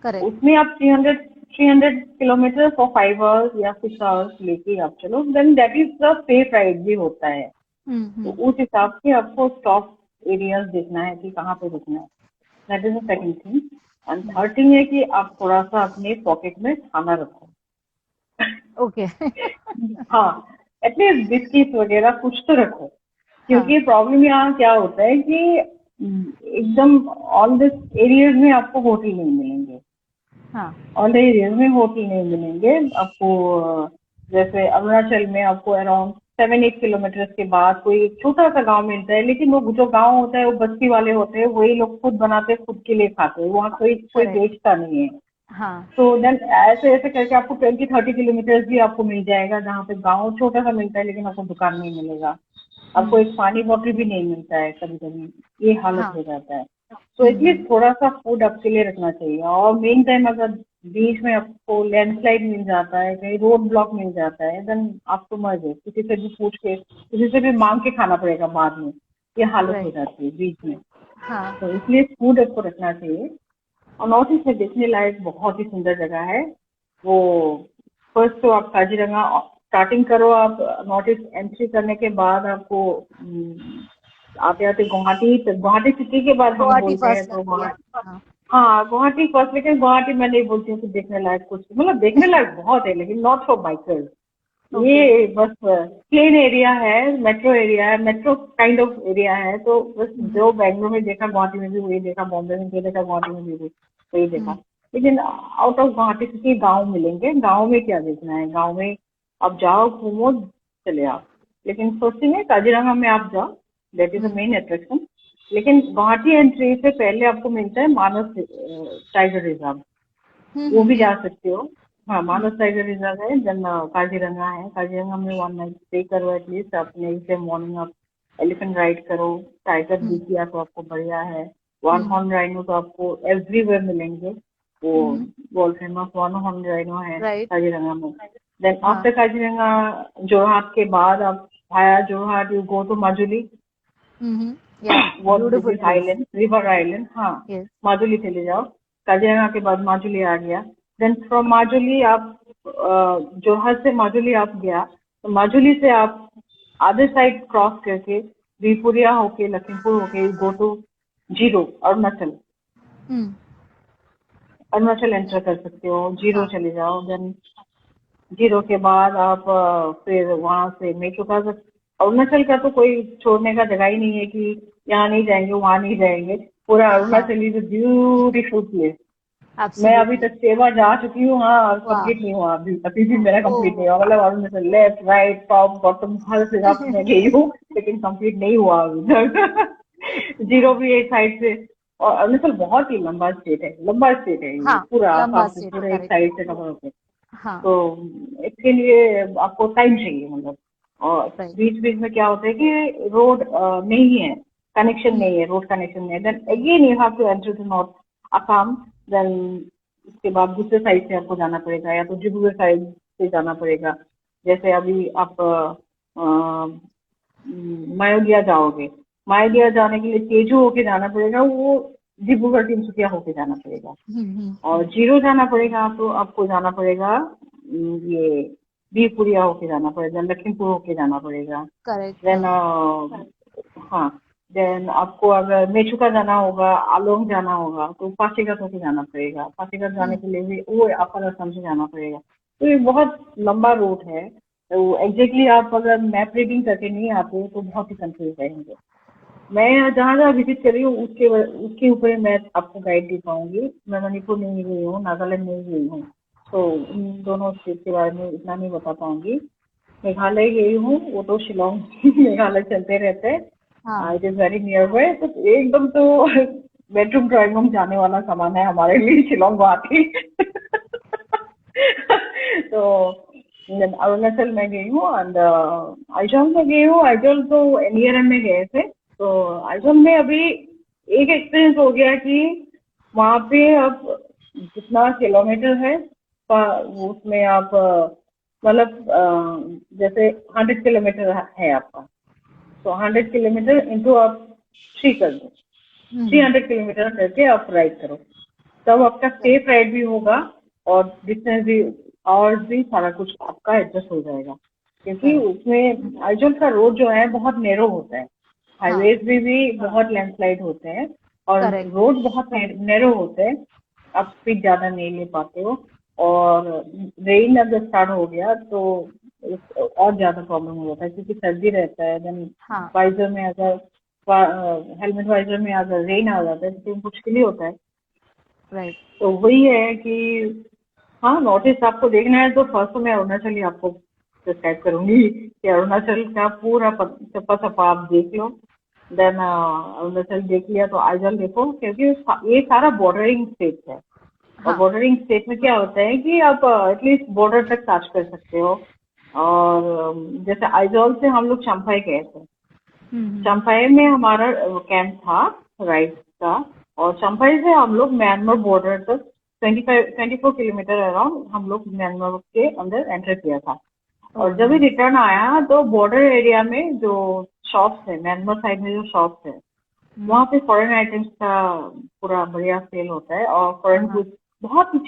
करेक्ट। उसमें आप 300 किलोमीटर फॉर 5 आवर्स या 6 आवर्स लेके आप चलो, then that is the safe ride भी होता है। तो उस हिसाब से आपको स्टॉप एरियाज देखना है कि कहाँ पे रुकना है। That is the second thing. And third thing है कि आप थोड़ा सा अपने पॉकेट में खाना रखो। ओके। हाँ, एटलीस्ट बिस्किट वगैरह कुछ तो रखो। हाँ। क्योंकि प्रॉब्लम यहाँ क्या होता है कि एकदम ऑल दिस एरियाज में आपको होटल नहीं मिलेंगे। हाँ। ऑल एरियाज में होटल नहीं मिलेंगे आपको। जैसे अरुणाचल में आपको अराउंड 7-8 किलोमीटर के बाद कोई एक छोटा सा गांव मिलता है, लेकिन वो जो गांव होता है वो बस्ती वाले होते हैं, वही लोग खुद बनाते हैं, खुद के लिए खाते हैं, वहाँ कोई कोई करेक्ट। बेचता नहीं है। हाँ। तो देन ऐसे ऐसे करके आपको 20-30 किलोमीटर भी आपको मिल जाएगा, जहाँ पे गाँव छोटा सा मिलता है लेकिन आपको दुकान नहीं मिलेगा, आपको एक पानी बॉटल भी नहीं मिलता है कभी कभी, ये हालत हाँ। हो जाता है। तो एटलीस्ट थोड़ा सा फूड आपके लिए रखना चाहिए। और मेन टाइम अगर बीच में आपको लैंडस्लाइड मिल जाता है, कहीं रोड ब्लॉक मिल जाता है, देन आपको मर जाए, किसी से भी पूछ के, किसी से भी मांग के खाना पड़ेगा बाद में, ये हालत हो राइट। जाती है बीच में। हाँ। तो इसलिए फूड आपको रखना चाहिए। और नॉर्थ ईस्ट में देखने लायक बहुत ही सुंदर जगह है वो। फर्स्ट तो आप काजीरंगा स्टार्टिंग करो, आप नॉर्थ ईस्ट एंट्री करने के बाद आपको आते आते गुवाहाटी, तो गुवाहाटी सिटी के बाद हम गुवाहाटी बोलते हैं फर्स्ट तो आती है। वहाँ, हाँ। हाँ गुवाहाटी फर्स्ट, लेकिन गुवाहाटी मैं नहीं बोलती हूँ कि देखने लायक कुछ, मतलब देखने लायक बहुत है लेकिन नॉट फॉर बाइकर्स। ओके। ये बस प्लेन एरिया है, मेट्रो एरिया है, मेट्रो काइंड ऑफ एरिया है। तो बस जो बेंगलोर में देखा गुवाहाटी में भी वही देखा, बॉम्बे में भी देखा, गुवाहाटी में भी वही देखा। लेकिन आउट ऑफ गुवाहाटी सिटी गाँव मिलेंगे, गाँव में क्या देखना है, गाँव में आप जाओ घूमो चले आओ। लेकिन सोचिए है काजीरंगा में आप जाओ, that is the main attraction. लेकिन गुवाहाटी एंट्री से पहले आपको मिलता है मानस टाइगर रिजर्व, वो भी जा सकते हो। हाँ मानस टाइगर रिजर्व है, देन काजीरंगा है। काजीरंगा में 1 नाइट स्टे करो एटलीस्ट, अपने से मॉर्निंग आप एलिफेंट राइड करो, टाइगर दिख गया तो आपको बढ़िया है। वन हॉर्न राइनो तो आपको एवरीवेयर मिलेंगे, वो world famous one horn rhino है राइट। काजीरंगा में। देन हाँ। आफ्टर काजीरंगा जोरहाट के बाद आप via Jorhat you go to Majuli, या बहुत beautiful big place. Island, river island. हाँ यस। माजुली चले जाओ, काजीरंगा के बाद माजुली आ गया। देन फ्रॉम माजुली आप जोरहाट से माजुली आप गया, तो माजुली से आप अदर साइड क्रॉस करके विपुरिया होके लखीमपुर होके go to Ziro Arunachal, hmm. Arunachal enter कर सकते हो, जीरो हाँ। चले जाओ। देन जीरो के बाद आप फिर वहां से मेचुका से, अरुणाचल का तो कोई छोड़ने का जगह ही नहीं है कि यहाँ नहीं जाएंगे वहां नहीं जाएंगे, पूरा हाँ। Arunachal is beautiful place. मैं अभी एब्सोल्युटली। तक सेवा जा चुकी हूँ, हाँ वाह। कंप्लीट नहीं हुआ, अभी भी मेरा ओ। कंप्लीट नहीं हुआ, मतलब Arunachal left right top bottom हर जगह मैं गई हूँ, लेकिन कंप्लीट नहीं हुआ अभी तक। जीरो भी एक साइड से। और अरुणाचल बहुत ही लंबा स्टेट है, लंबा स्टेट है ये हाँ। पूरा, लंबा आसाम से स्टेट है, पूरा एक करेक्ट। साइड से कवर होते। हाँ। तो इसके लिए आपको टाइम चाहिए मतलब। और राइट। बीच बीच में क्या होता है कि रोड नहीं है, कनेक्शन नहीं है, रोड कनेक्शन नहीं है। Then again you have to enter to north Assam. देन उसके बाद दूसरे साइड से आपको जाना पड़ेगा, या तो डिब्रूगढ़ साइड से जाना पड़ेगा। जैसे अभी आप मायोलिया जाओगे, मायोलिया जाने के लिए तेजू होके जाना पड़ेगा, वो डिब्रूगढ़ तिनसुकिया होके जाना पड़ेगा। और जीरो जाना पड़ेगा तो आपको जाना पड़ेगा ये बीरपुरिया होके जाना पड़ेगा, लखीमपुर होके जाना पड़ेगा। करेक्ट। देन हाँ, देन आपको अगर मेचुका जाना होगा, आलोंग जाना होगा तो पासीघाट होके जाना पड़ेगा। पासीघाट जाने के लिए भी वो अपर असम से जाना पड़ेगा। तो ये बहुत लंबा रूट है, तो एग्जैक्टली आप अगर मैप रीडिंग करके नहीं आते तो बहुत ही कंफ्यूज रहेंगे। मैं जहाँ जहाँ विजिट कर रही हूँ उसके ऊपर मैं आपको गाइड दे पाऊंगी। मैं मणिपुर नहीं गई हूँ, नागालैंड नहीं गई हूँ, तो इन दोनों स्टेट के बारे में इतना नहीं बता पाऊंगी। मेघालय गई हूँ, वो तो शिलोंग मेघालय चलते रहते हैं, हाँ। It is very near by, तो एकदम तो बेडरूम ड्राइंग रूम जाने वाला सामान है हमारे लिए शिलोंग गुवाहाटी। तो अरुणाचल में गई हूँ, एंड आइजॉल में गई हूँ। आइजॉल तो एनईआरएम में गए थे, तो आइजॉल में अभी एक एक्सपीरियंस हो गया कि वहाँ पे अब जितना किलोमीटर है उसमें आप मतलब जैसे 100 किलोमीटर है आपका, तो 100 किलोमीटर इंटू आप 3 कर दो, 300 किलोमीटर करके आप राइड करो, तब आपका सेफ राइड भी होगा और डिस्टेंस भी और भी सारा कुछ आपका एडजस्ट हो जाएगा। क्योंकि उसमें आइजॉल का रोड जो है बहुत नैरो होता है, हाईवेज भी बहुत लैंडस्लाइड होते हैं और करेक्ट। रोड बहुत नैरो होते हैं, आप स्पीड ज्यादा नहीं ले पाते हो। और रेन अगर स्टार्ट हो गया तो और ज्यादा प्रॉब्लम हो जाता है, क्योंकि सर्दी रहता है। देन हाँ। वाइजर में अगर हेलमेट वाइजर में अगर रेन आ जाता है तो मुश्किल ही होता है। राइट। तो वही है कि हाँ, नॉर्थ ईस्ट आपको देखना है तो फर्स्ट में अरुणाचल ही आपको डिस्क्राइब करूंगी कि अरुणाचल का पूरा चप्पा चप्पा आप देख लो। देन अरुणाचल देख लिया तो आइजॉल देखो, क्योंकि ये सारा बॉर्डरिंग स्टेट है। और हाँ। बॉर्डरिंग स्टेट में क्या होता है कि आप एटलीस्ट बॉर्डर तक टच कर सकते हो। और जैसे आइजॉल से हम लोग चंफाई गए थे। चंफाई में हमारा कैंप था राइड का, और चंफाई से हम लोग म्यांमार बॉर्डर तक 24 किलोमीटर अराउंड हम लोग म्यांमार के अंदर एंटर किया था। और जब भी रिटर्न आया तो बॉर्डर एरिया में जो शॉप्स है, म्यांमार साइड में जो शॉप्स है, वहाँ पे फॉरेन आइटम्स का पूरा बढ़िया सेल होता है। और फॉरेन गुड्स बहुत ही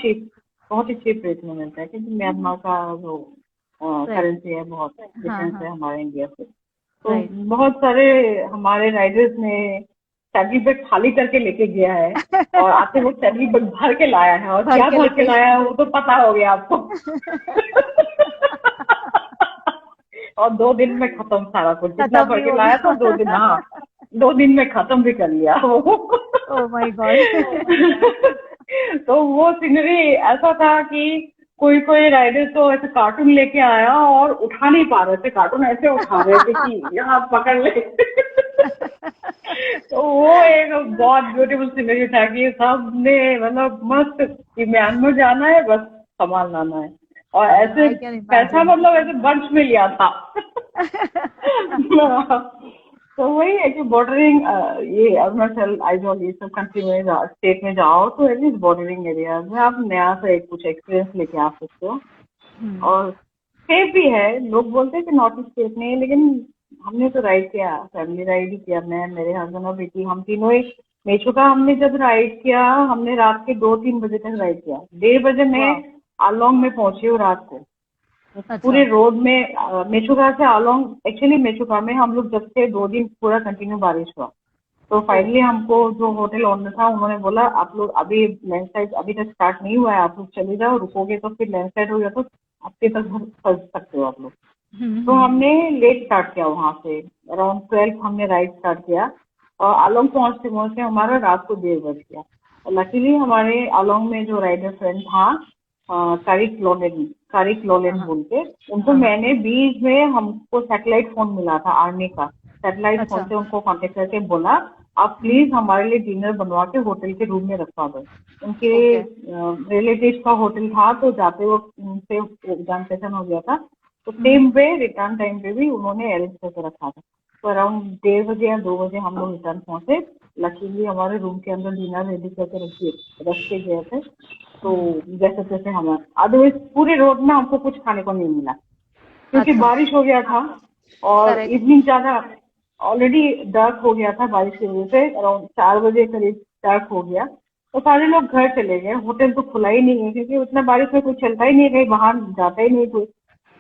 चीप रेट में मिलता है, क्योंकि म्यांमार का जो करेंसी है बहुत डिफरेंस है हमारे इंडिया से। तो बहुत सारे हमारे राइडर्स ने सैडल बैग खाली करके लेके गया है, और आते वक्त सैडल बैग भर के लाया है। और क्या भर के लाया है वो तो पता हो गया आपको। और 2 दिन में खत्म सारा कुछ, जितना भर के लाया था 2 दिन, हाँ 2 दिन में खत्म भी कर लिया वो। Oh my God. तो वो सीनरी ऐसा था कि कोई कोई राइडर तो ऐसे कार्टून लेके आया और उठा नहीं पा रहे थे, कार्टून ऐसे उठा रहे थे कि यहाँ पकड़ ले। तो वो एक बहुत ब्यूटीफुल सीनरी था कि सबने मतलब मस्त कि म्यांमार जाना है, बस सामान लाना है। और ऐसे पैसा मतलब ऐसे बंच में लिया था। तो वही है कि बॉर्डरिंग ये अरुणाचल, आइजॉल, ये सब कंट्री में स्टेट में जाओ तो एटलीस्ट बॉर्डरिंग एरिया में आप नया सा एक कुछ एक्सपीरियंस लेके आ सकते हो। और सेफ भी है। लोग बोलते हैं कि नॉर्थ ईस्ट सेफ नहीं है, लेकिन हमने तो राइड किया, फैमिली राइड ही किया, मैं, मेरे हस्बैंड और बेटी, हम तीनों ही। मेचुका हमने जब राइड किया, हमने रात के 2-3 बजे तक राइड किया। 1:30 बजे में आलोंग में पहुंची हूँ रात को। पूरे रोड में मेचुका से आलोंग, एक्चुअली मेचुका में हम लोग जब से 2 दिन पूरा कंटिन्यू बारिश हुआ, तो फाइनली हमको जो होटल ओनर था उन्होंने बोला आप लोग अभी लैंडस्लाइड अभी तक स्टार्ट नहीं हुआ है, आप लोग चले जाओ, रुकोगे तो फिर लैंडस्लाइड हो गया तो हफ्ते तक फंस सकते हो आप लोग। तो हमने लेट स्टार्ट किया, वहां से अराउंड 12 हमने राइड स्टार्ट किया, और आलोंग पहुंचते पहुंचते हमारा रात को 1:30 बज गया। और लकीली हमारे आलोंग में जो राइडर फ्रेंड था कारिक लोलेन बोल के, उनको मैंने बीच में, हमको सैटेलाइट फोन मिला था आर्मी का, सैटेलाइट फोन से उनको कांटेक्ट करके बोला आप प्लीज हमारे लिए डिनर बनवा के होटल के रूम में रखवा दो। उनके रिलेटिव का होटल था, तो जाते वक्त उनसे जान पहचान हो गया था, तो सेम पे रिटर्न टाइम पे भी उन्होंने अरेंज करके रखा था। तो अराउंड 1:30 बजे या 2 बजे हम लोग रिटर्न पहुंचे। लकीली हमारे रूम के अंदर डिनर रेडी करके रख के गए थे। तो जैसे तैसे हमारे, अदरवाइज पूरे रोड में हमको कुछ खाने को नहीं मिला, क्योंकि बारिश हो गया था और इवनिंग ज्यादा ऑलरेडी डार्क हो गया था बारिश की वजह से। अराउंड 4 बजे करीब डार्क हो गया, तो सारे लोग घर चले गए। होटल तो खुला ही नहीं है, क्योंकि उतना बारिश में कोई चलता ही नहीं, कहीं बाहर जाता ही नहीं कोई।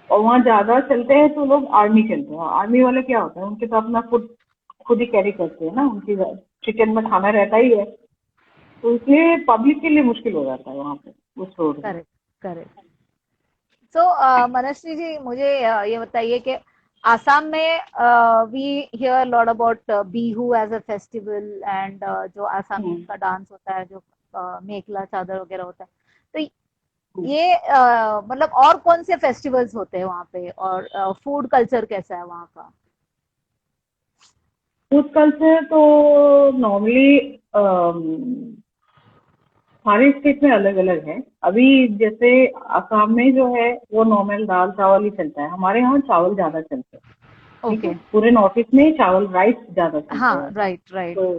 और वहाँ ज्यादा चलते हैं तो लोग आर्मी चलते हैं। आर्मी वाले क्या होता है, उनके तो अपना फूड खुद ही कैरी करते हैं ना, उनकी किचन में खाना रहता ही है, तो इसलिए पब्लिक के लिए मुश्किल हो जाता है वहाँ पे उस रोड पे। करेक्ट। सो मनश्री जी, मुझे ये बताइए कि आसाम में we hear lot about Bihu as a festival, and जो आसामी का डांस होता है, जो मेखला चादर वगैरह होता है, तो ये मतलब और कौन से फेस्टिवल्स होते हैं वहाँ पे, और फूड कल्चर कैसा है वहाँ का? फूड कल्चर तो नॉर्मली सारे स्टेट में अलग अलग है। अभी जैसे आसाम में जो है वो नॉर्मल दाल चावल ही चलता है, हमारे यहाँ चावल ज्यादा चलते हैं। ओके। पूरे नॉर्थ ईस्ट में चावल, राइस ज्यादा चलते हैं। हाँ, राइट। तो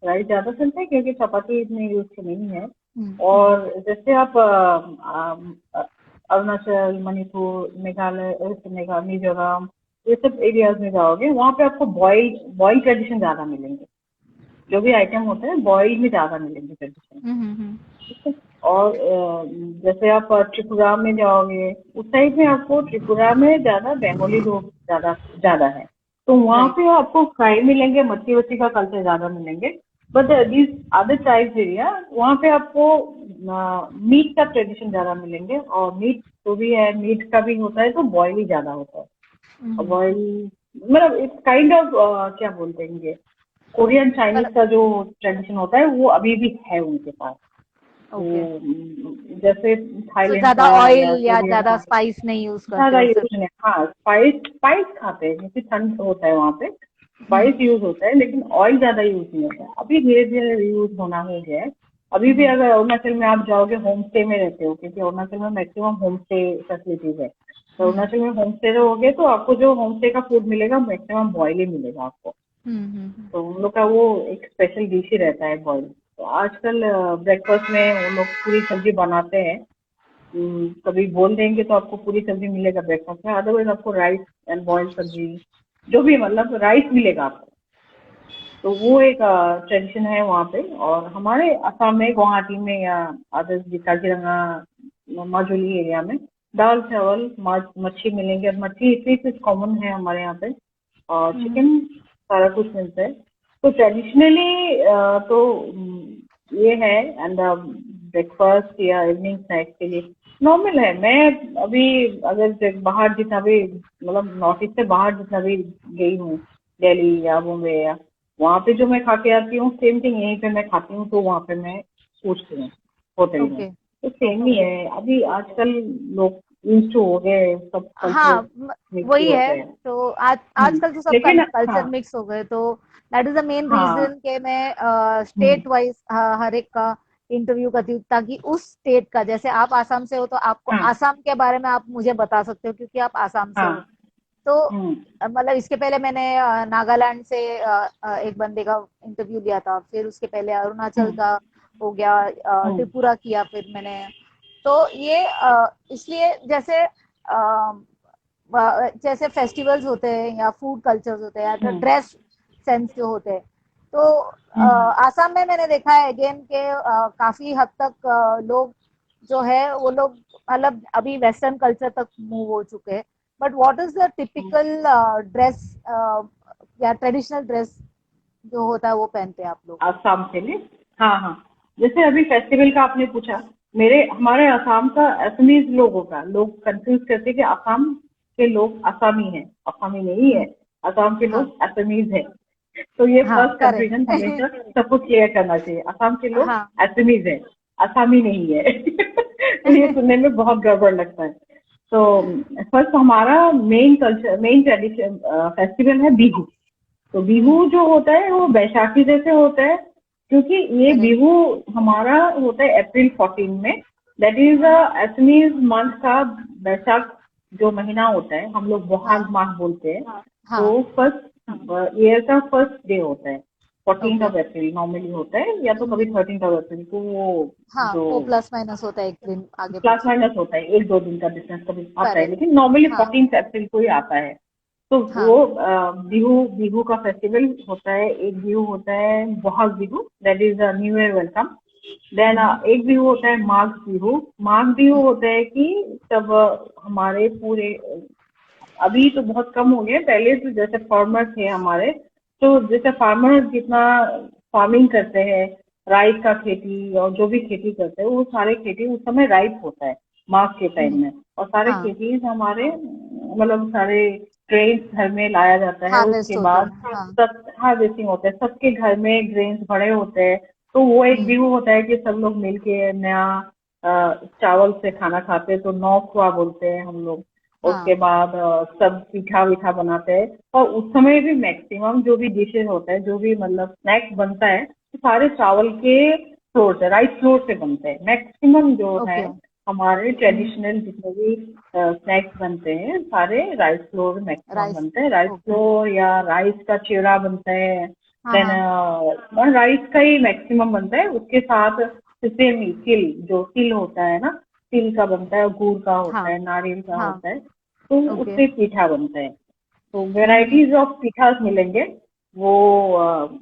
राइस ज्यादा चलता है, क्योंकि चपाती इतनी यूज की नहीं है। और जैसे आप अरुणाचल, मणिपुर, मेघालय, मिजोरम, ये सब एरियाज में जाओगे, वहाँ पे आपको बॉइल ट्रेडिशन ज्यादा मिलेंगे। जो भी आइटम होते हैं बॉइल में ज्यादा मिलेंगे ट्रेडिशन। ठीक है। और जैसे आप त्रिपुरा में जाओगे, उस साइड में आपको त्रिपुरा में ज्यादा बंगाली लोग ज्यादा है, तो वहाँ पे आपको फ्राई मिलेंगे, मच्छी वच्छी का कल्चर ज्यादा मिलेंगे। But these other tribes area, वहाँ पे आपको मीट का ट्रेडिशन ज्यादा मिलेंगे। और मीट जो भी है, मीट का भी होता है तो बॉइल ही ज्यादा होता है। बॉइल मतलब इट्स काइंड ऑफ क्या बोलते हैं, कोरियन चाइनीज का जो ट्रेडिशन होता है वो अभी भी है उनके पास। ओके। जैसे सो थाईलैंड ज्यादा का ऑयल या या कोरियन ज्यादा का स्पाइस नहीं यूज करते ज्यादा हो यूज सिर्फ? नहीं। हाँ, स्पाइस स्पाइस खाते हैं क्योंकि ठंड होता है वहाँ पे, हम्म। स्पाइस यूज होता है लेकिन ऑयल ज्यादा यूज नहीं होता है। अभी धीरे धीरे यूज होना हो गया है। अभी भी हम्म। अगर अरुणाचल में आप जाओगे, होम स्टे में रहते हो, क्योंकि अरुणाचल में मैक्सिमम होम स्टे फैसिलिटीज है, तो हम्म। अरुणाचल में होम स्टे रहोगे तो आपको जो होम स्टे का फूड मिलेगा मैक्सिमम बॉयल ही मिलेगा आपको। हम्म। तो उन लोग का वो एक स्पेशल डिश ही रहता है बॉयल। तो आजकल ब्रेकफास्ट में वो लोग पूरी सब्जी बनाते हैं। कभी बोल देंगे तो आपको पूरी सब्जी मिलेगा ब्रेकफास्ट में, अदरवाइज आपको राइस एंड बॉइल्ड सब्जी, जो भी मतलब राइस मिलेगा आपको। तो वो एक ट्रेडिशन है वहाँ पे। और हमारे असम में, गुवाहाटी में या अदर काजीरंगा माजुली एरिया में दाल चावल मच्छी मिलेंगे। और मच्छी इतनी कॉमन है हमारे यहाँ पे, और हम्म। चिकन सारा कुछ मिलता है। तो ट्रेडिशनली तो ये है। एंड ब्रेकफास्ट या इवनिंग स्नैक्स के लिए नॉर्मल है। मैं अभी अगर बाहर जितना भी मतलब नॉर्थ ईस्ट से बाहर जितना भी गई हूँ, दिल्ली या बॉम्बे या वहाँ पे जो मैं खा के आती हूँ सेम थिंग यहीं पे मैं खाती हूँ। तो वहाँ पे मैं पूछती हूँ होटल में, ओके। तो सेम ही ओके। है। अभी आजकल लोग यूज टू हो गए, सब हाँ, कल्चर मिक्स ही वही होते है। हैं। तो आजकल तो सब लेकिन हाँ, कल्चर मिक्स हो गए, तो दैट इज द मेन हाँ, रीजन कि मैं स्टेट वाइज हर एक का इंटरव्यू करती हूँ, ताकि उस स्टेट का, जैसे आप आसाम से हो तो आपको हाँ, आसाम के बारे में आप मुझे बता सकते हो क्योंकि आप आसाम से हाँ, हो। तो हम्म, मतलब इसके पहले मैंने नागालैंड से एक बंदे का इंटरव्यू लिया था, फिर उसके पहले अरुणाचल हम्म, का हो गया, हम्म, त्रिपुरा किया फिर मैंने। तो ये इसलिए जैसे जैसे फेस्टिवल्स होते हैं या फूड कल्चर्स होते हैं या हम्म, ड्रेस सेंस जो होते हैं, तो हम्म, आसाम में मैंने देखा है अगेन के काफी हद तक लोग जो है वो लोग मतलब अभी वेस्टर्न कल्चर तक मूव हो चुके हैं। But what is the hmm. Typical dress या ट्रेडिशनल ड्रेस जो होता है वो पहनते हैं आप लोग? आसाम के लिए, हाँ हाँ, जैसे अभी फेस्टिवल का आपने पूछा, मेरे हमारे आसाम का असमीज लोगों का लोग कंफ्यूज करते हैं कि आसाम के लोग आसामी हैं। आसामी नहीं है, हम्म। आसाम के हाँ। लोग असमीज हैं। तो ये हाँ, फर्स्ट कंफ्यूजन हमेशा करेक्ट। सबको क्लियर करना चाहिए। आसाम के लोग हाँ। असमीज हैं, आसामी नहीं है। तो ये सुनने में बहुत गड़बड़ लगता है। तो फर्स्ट हमारा main culture, main tradition festival है बिहू। तो बिहू हम्म। जो होता है वो बैसाखी जैसे होता है, क्योंकि ये करेक्ट। बिहू हमारा होता है अप्रैल 14 में। दैट इज असमीज मंथ का बैसाख जो महीना होता है, हम लोग बोहाग हाँ। माह बोलते हैं। हाँ। तो फर्स्ट ईयर का फर्स्ट डे होता है, 14 ओके। अप्रैल नॉर्मली होता है, या तो कभी 13 अप्रैल को वो हाँ, जो वो प्लस माइनस होता है एक दिन आगे प्लस पीछे। माइनस होता है, एक दो दिन का डिफरेंस कभी आता है, करेक्ट। लेकिन नॉर्मली हाँ। 14 अप्रैल को ही आता है। तो वो हाँ। बिहू बिहू का फेस्टिवल होता है। एक बिहू होता है Bohag Bihu, that is new year welcome. Then hmm. एक बिहू होता है माघ बिहू। माघ बिहू होता है कि तब हमारे पूरे अभी तो बहुत कम हो गए, पहले तो जैसे फार्मर थे हमारे, तो जैसे फार्मर जितना फार्मिंग करते हैं, राइस का खेती और जो भी खेती करते हैं, वो सारे खेती उस समय राइस होता है माघ के टाइम हम्म। में। और सारे हाँ, खेती हमारे मतलब सारे ग्रेन्स घर में लाया जाता है। हार्वेस्ट उसके होते बाद हैं। हाँ। सब हार्वेस्टिंग होता है, सबके घर में ग्रेन्स भरे होते हैं। तो वो एक हम्म। व्यू होता है कि सब लोग मिलके नया चावल से खाना खाते हैं, तो नौ खुआ बोलते हैं हम लोग। उसके हाँ। बाद सब पीठा वीठा बनाते हैं। और उस समय भी मैक्सिमम जो भी डिशेज होता है, जो भी मतलब स्नैक्स बनता है, तो सारे चावल के फ्लोर से, राइस फ्लोर से बनते हैं मैक्सिमम जो है। ओके। हमारे ट्रेडिशनल जितने भी स्नैक्स बनते हैं सारे राइस फ्लोर मैक्सिमम राइस। बनते हैं। Rice okay. फ्लोर या राइस का चिवड़ा बनता है। हाँ। देन हाँ। राइस का ही मैक्सिमम बनता है। उसके साथ सेम तिल, जो तिल होता है ना, तिल का बनता है, गुड़ का होता हाँ। है, नारियल का हाँ। होता है। तो ओके। उससे पीठा बनता है। तो हम्म। वेराइटीज ऑफ पीठास मिलेंगे। वो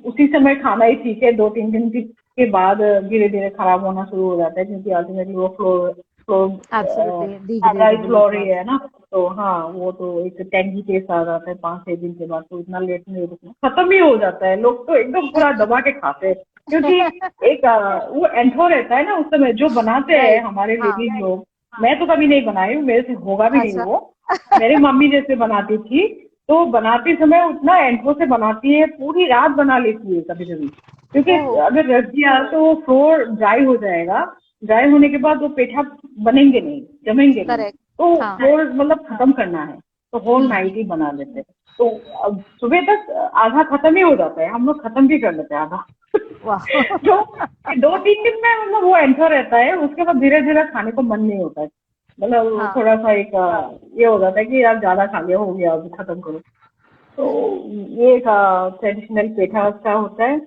उसी समय खाना ही ठीक है। 2-3 दिन के बाद धीरे धीरे खराब होना शुरू हो जाता है, क्योंकि अल्टीमेटली वो floor floor absolutely rice degradable floor होता ही है। है ना। तो हाँ, वो तो एक टेंगी टेस्ट आ जाता है 5-6 दिन के बाद। तो इतना लेट नहीं रुकना, खत्म ही हो जाता है। लोग तो एकदम पूरा दबा के खाते हैं, क्योंकि एक वो एंठो रहता है ना उस समय जो बनाते हैं राइट। हमारे हाँ। लेडीज लोग। मैं तो कभी नहीं बनाई हूँ, मेरे से होगा भी नहीं अच्छा। वो। मेरी मम्मी जैसे बनाती थी, तो बनाते समय उतना एंठो से बनाती है, पूरी रात बना लेती है कभी कभी, क्योंकि ओह। अगर रख दिया तो वो फ्लोर ड्राई हो जाएगा। ड्राई होने के बाद वो पेठा बनेंगे नहीं, जमेंगे नहीं, करेक्ट। तो हाँ। होल मतलब खत्म करना है तो होल नाइट ही बना लेते हैं। तो अब सुबह तक आधा खत्म ही हो जाता है, हम लोग खत्म भी कर लेते हैं आधा। वाह। तो 2-3 दिन में मतलब वो एंटर रहता है, उसके बाद धीरे धीरे खाने को मन नहीं होता है, मतलब हाँ। थोड़ा सा एक ये हो जाता है कि यार ज्यादा खा लिया, हो गया, अब खत्म करो। तो ये एक ट्रेडिशनल पेठा का होता है।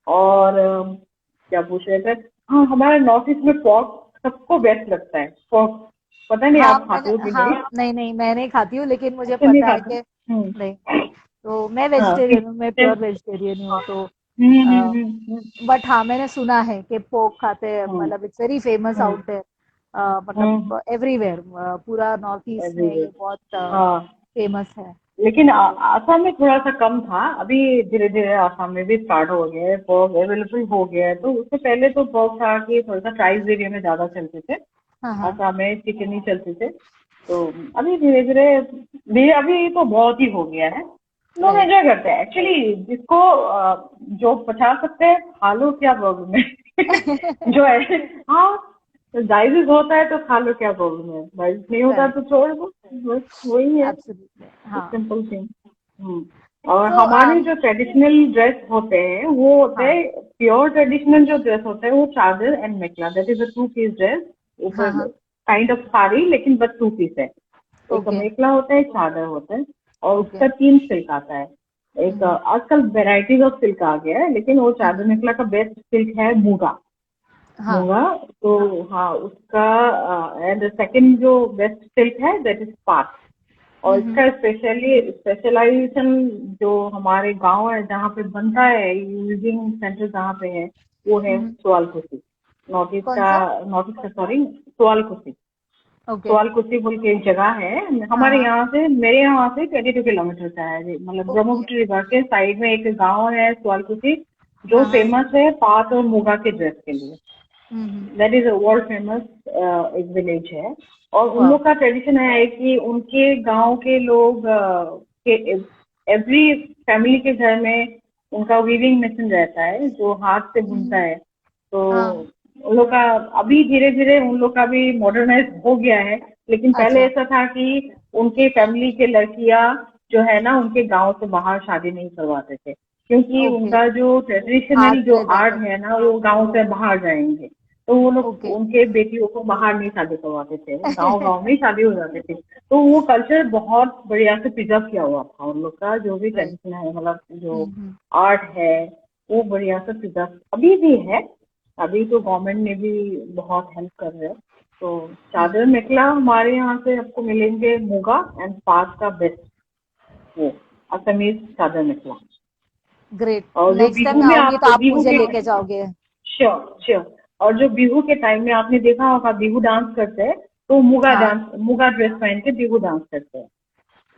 और क्या पूछ रहे थे, हाँ हमारे नॉर्थ ईस्ट में पॉर्क सबको बेस्ट लगता है, पॉर्क। पता नहीं हाँ आप मैंने, खाते हो कि हाँ नहीं? नहीं नहीं मैं नहीं खाती हूँ, लेकिन मुझे अच्छा, नहीं पता है खाते? कि नहीं। तो मैं हाँ वेजिटेरियन हूँ, मैं प्योर वेजिटेरियन हूँ। तो बट हाँ मैंने सुना है कि पोक खाते हैं, हम्म मतलब it's very famous hmm out है, हम्म मतलब एवरीवेयर, पूरा नॉर्थ ईस्ट में everywhere। ये बहुत हाँ, फेमस है। लेकिन आसाम में थोड़ा सा कम था, अभी धीरे धीरे आसाम में भी स्टार्ट हो गया है, पॉग अवेलेबल हो गया है। तो उससे पहले तो पॉग था कि थोड़ा सा ट्राइब्स एरिया में ज्यादा चलते थे, हाँ हाँ। आसाम में चिकन ही चलते थे। तो अभी धीरे धीरे धीरे अभी तो बहुत ही हो गया है, लोग राइट। एंजॉय करते हैं एक्चुअली। जिसको जो पचा सकते हैं खा लो, क्या प्रॉब्लम है? जो है, हाँ, तो डाइजेस्ट होता है तो खा लो, क्या प्रॉब्लम है? डाइजेस्ट नहीं होता करेक्ट। तो छोड़ दो, बस वही है, एब्सोल्युटली। हाँ। Simple thing. और तो हमारे जो ट्रेडिशनल ड्रेस होते हैं वो होते हाँ हैं, प्योर ट्रेडिशनल जो ड्रेस होता है वो chador and mekhela, that is a 2 piece dress. हाँ ऊपर हाँ। काइंड ऑफ साड़ी, लेकिन बस 2 पीस है। एक ओके। मेखला होता है, एक चादर होता है, और ओके। उसका 3 सिल्क आता है। एक हम्म आजकल वेराइटीज ऑफ सिल्क आ गया है, लेकिन वो हम्म, चादर मेखला का बेस्ट सिल्क है मूंगा। हाँ। मूंगा, तो हाँ उसका। एंड सेकंड जो बेस्ट सिल्क है दैट इज पाट। और हम्म। इसका स्पेशलाइजेशन जो हमारे गांव है जहाँ पे बनता है, यूजिंग सेंटर जहाँ पे है, वो है हम्म। सुआलकुची। नॉर्थ ईस्ट कौन का, सा? नॉर्थ ईस्ट का, सॉरी, सुआलकुची। ओके। सुआलकुची बोल के एक जगह है हाँ हमारे हाँ। यहाँ से, मेरे यहाँ से 22 किलोमीटर का है जी, मतलब ओके। ब्रह्मपुत्र रिवर के साइड में एक गांव है सुआलकुची, जो हाँ हाँ। फेमस है पाट और मुगा के ड्रेस के लिए। Hmm. That is a world famous एक विलेज है। और उन वाह। लोग का ट्रेडिशन है कि उनके गांव के लोग एवरी फैमिली के घर में उनका वीविंग मशीन रहता है जो हाथ से बुनता हम्म। है। तो हाँ। उन लोग का अभी धीरे धीरे उन लोग का भी मॉडर्नाइज हो गया है, लेकिन पहले अच्छा। ऐसा था कि उनके फैमिली के लड़कियां जो है ना उनके गांव से बाहर शादी नहीं करवाते थे, क्योंकि ओके। उनका जो आर्ट ट्रेडिशनल जो रह जाता आर्ट था। है ना वो गांव से बाहर जाएंगे। तो वो लोग ओके। उनके बेटियों को बाहर नहीं शादी करवाते थे, गांव गांव में ही शादी हो जाती थी। तो वो कल्चर बहुत बढ़िया से प्रिजर्व किया हुआ था उन लोग का, जो भी राइट। ट्रेडिशन है, मतलब जो हम्म। आर्ट है वो बढ़िया से प्रिजर्व अभी भी है। अभी तो गवर्नमेंट ने भी बहुत हेल्प कर रहे हैं। तो चादर मेखला हमारे यहाँ से आपको मिलेंगे मुगा एंड पाट का बेस्ट, वो असमीज चादर मेखला। ग्रेट। और जो नेक्स्ट टाइम बिहू मैं में आऊंगी तो आप आप बिहू मुझे के, लेके जाओगे। श्योर श्योर, और जो बिहू के टाइम में आपने देखा होगा बिहू डांस करते हैं, तो मुगा हाँ। डांस, मुगा ड्रेस पहन के बिहू डांस करते हैं।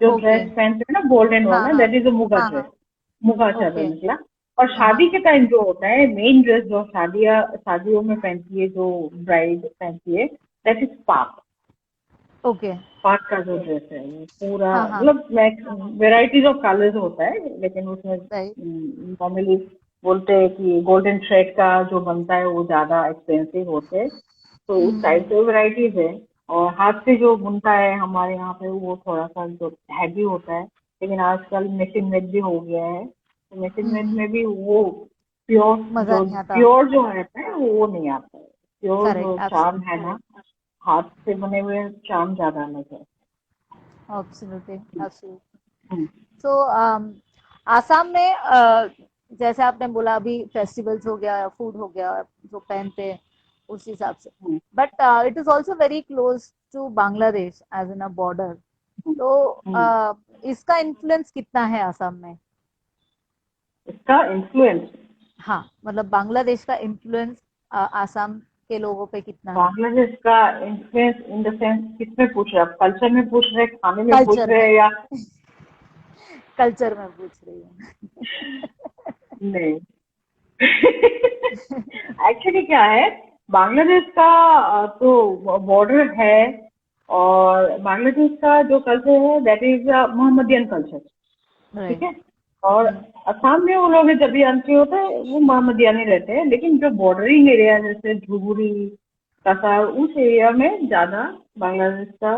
जो ओके। ड्रेस पहनते हैं ना गोल्डन हाँ वाला, हाँ। दैट इज अ मुगा हाँ ड्रेस, हाँ। मुगा चादर ओके। निकला। और हाँ हाँ। शादी के टाइम जो होता है मेन ड्रेस, जो शादियाँ शादियों में पहनती है, जो ब्राइड पहनती है, दैट इज पाक। ओके। पाक का जो ड्रेस है वो पूरा, हाँ हाँ। मतलब वेराइटीज ऑफ कलर्स होता है, लेकिन उसमें राइट। नॉर्मली बोलते हैं कि गोल्डन थ्रेड का जो बनता है वो ज्यादा एक्सपेंसिव होते हैं। तो उस टाइप हम्म। से वैरायटीज है। और हाथ से जो बुनता है हमारे यहाँ पे वो थोड़ा सा जो हैवी होता है, लेकिन आजकल मशीन मेड भी हो गया है। तो मशीन मेड हम्म। में भी वो प्योर, मजा जो नहीं आता। प्योर जो रहता है वो नहीं आता है। प्योर जो करेक्ट। Charm absolutely. है ना, हाथ से बने हुए चार्म ज्यादा अलग है। एब्सोल्युटली। एब्सोल्युटली। हम्म, सो आसाम में जैसे आपने बोला अभी फेस्टिवल्स हो गया, फूड हो गया, जो पहनते हैं उस हिसाब से, hmm, but it is also very close to Bangladesh as in a border. Hmm, तो हम्म। इसका इन्फ्लुएंस कितना है आसाम में? इसका इन्फ्लुएंस, हाँ मतलब बांग्लादेश का इन्फ्लुएंस आसाम के लोगों पे कितना है? बांग्लादेश का इन्फ्लुएंस इन द सेंस किसमें पूछ रहे हैं आप? कल्चर में पूछ रहे हैं, खाने में पूछ कल्चर रहे में। हैं, या? कल्चर में पूछ रही हूँ। नहीं। एक्चुअली क्या है, बांग्लादेश का तो बॉर्डर है, और बांग्लादेश का जो कल्चर है दैट इज मोहम्मदियन कल्चर। ठीक राइट। है। और असम में वो लोग जब भी एंट्री होते हैं वो मोहम्मदियानी रहते हैं, लेकिन जो बॉर्डरिंग एरिया जैसे धुबरी, कसार उस एरिया में ज्यादा बांग्लादेश का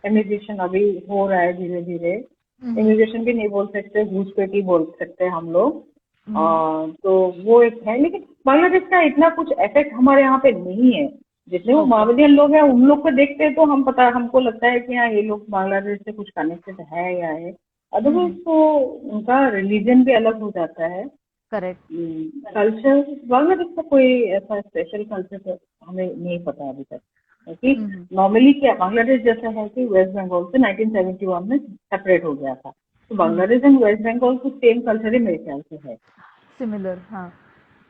इमिग्रेशन अभी हो रहा है धीरे धीरे। इमिग्रेशन भी नहीं बोल सकते, घुसपैठी बोल सकते हैं हम लोग। तो वो एक है, लेकिन बांग्लादेश का इतना कुछ इफेक्ट हमारे यहाँ पे नहीं है। जितने वो मावदियन लोग हैं उन लोग को देखते हैं तो हमको लगता है कि हाँ ये लोग बांग्लादेश से कुछ कनेक्टेड है या है। अदरवाइज तो उनका रिलीजन भी अलग हो जाता है। करेक्ट। कल्चर बांग्लादेश का कोई ऐसा स्पेशल कल्चर तो हमें नहीं पता अभी तक, क्योंकि नॉर्मली क्या बांग्लादेश जैसा है कि वेस्ट बंगाल से 1971 में सेपरेट हो गया था, तो बांग्लादेश एंड वेस्ट बंगाल को सेम कल्चर ही मेरे ख्याल से है। सिमिलर, हाँ।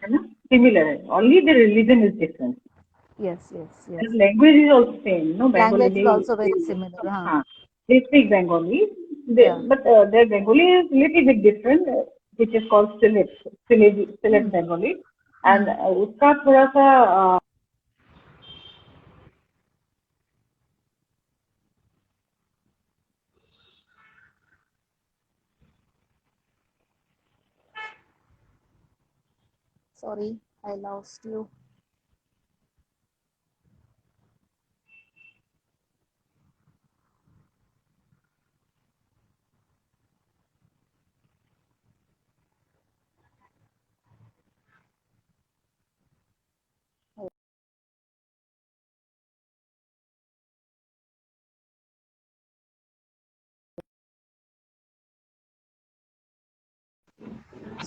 है ना, सिमिलर है, only the religion is different. Yes yes yes. Language is also same, no language is Bengali. Also very similar, हाँ। हाँ, they speak Bengali, Yeah. but their Bengali is little bit different, which is called Sylhet Bengali, and उसका थोड़ा सा Sorry, I lost you.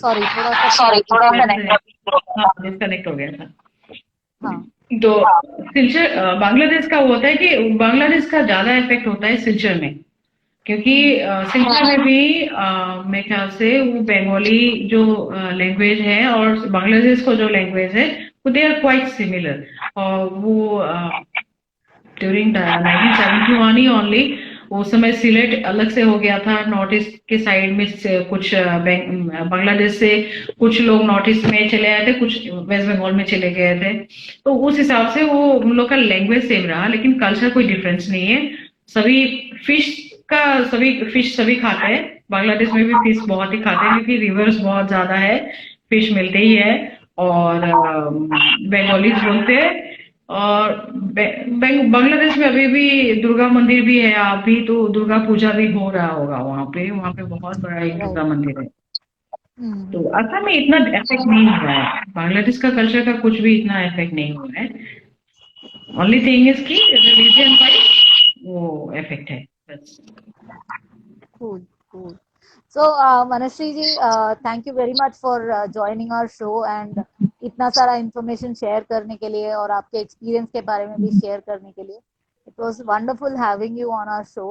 Sorry, थोड़ा सा डिस्कनेक्ट हो गया था। हाँ। तो सिलचर बांग्लादेश का होता है कि बांग्लादेश का ज्यादा इफेक्ट होता है सिलचर में, क्योंकि सिलचर में भी मेरे ख्याल से वो बंगाली जो लैंग्वेज है और बांग्लादेश का जो लैंग्वेज है वो दे आर क्वाइट सिमिलर। और वो ड्यूरिंग 1971 ही ओनली उस समय सिलेट अलग से हो गया था, नॉर्थ ईस्ट के साइड में से कुछ बांग्लादेश से कुछ लोग नॉर्थ ईस्ट में चले आए थे, कुछ वेस्ट बंगाल में चले गए थे। तो उस हिसाब से वो उन लोग का लैंग्वेज सेम रहा, लेकिन कल्चर कोई डिफरेंस नहीं है। सभी फिश सभी खाते हैं। बांग्लादेश में भी फिश बहुत ही खाते हैं क्योंकि रिवर्स बहुत ज्यादा है, फिश मिलते ही है। और बंगालीज बोलते हैं। और बांग्लादेश में अभी भी दुर्गा मंदिर भी है, अभी तो दुर्गा पूजा भी हो रहा होगा वहाँ पे बहुत बड़ा एक दुर्गा मंदिर है। तो असम में इतना इफेक्ट नहीं हो रहा है, बांग्लादेश का कल्चर का कुछ भी इतना इफेक्ट नहीं हो रहा है। ओनली थिंग इज कि रिलीजन वाइज वो इफेक्ट है बस। Cool, cool. So, Manashri ji, thank you very much for joining our show and इतना सारा information share करने के लिए और आपके experience के बारे में भी share करने के लिए. It was wonderful having you on our show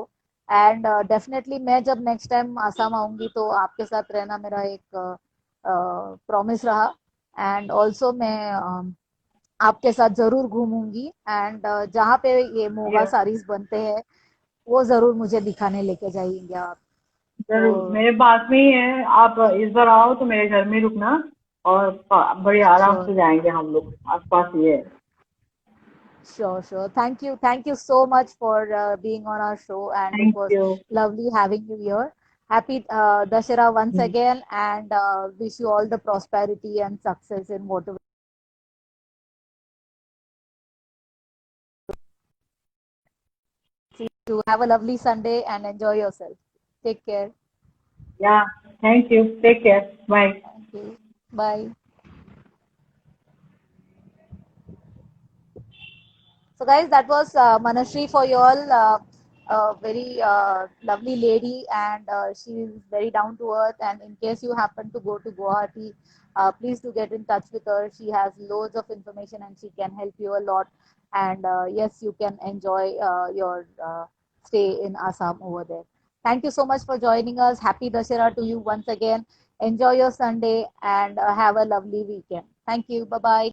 and definitely मैं जब next time आसाम आऊंगी तो आपके साथ रहना मेरा एक promise रहा and also मैं आपके साथ जरूर घूमूंगी एंड जहाँ पे ये मोगा साड़ीज बनते हैं वो जरूर मुझे दिखाने लेके जाइएगा आप। जरूर, मेरे पास में ही है, आप इस बार आओ तो मेरे घर में रुकना और बड़े आराम से जाएंगे हम लोग, आसपास ही है। Sure, sure. Thank you so much for being on our show, and it was lovely having you here. Happy Dashera once again, and wish you all the prosperity and success in whatever. To have a lovely Sunday and enjoy yourself. Take care. Yeah, thank you. Take care. Bye. Thank you. Bye. So guys, that was Manashri for you all. Very lovely lady, and she is very down to earth. And in case you happen to go to Guwahati, please do get in touch with her. She has loads of information and she can help you a lot. And yes, you can enjoy your stay in Assam over there. Thank you so much for joining us. Happy Dashera to you once again. Enjoy your Sunday and have a lovely weekend. Thank you. Bye bye.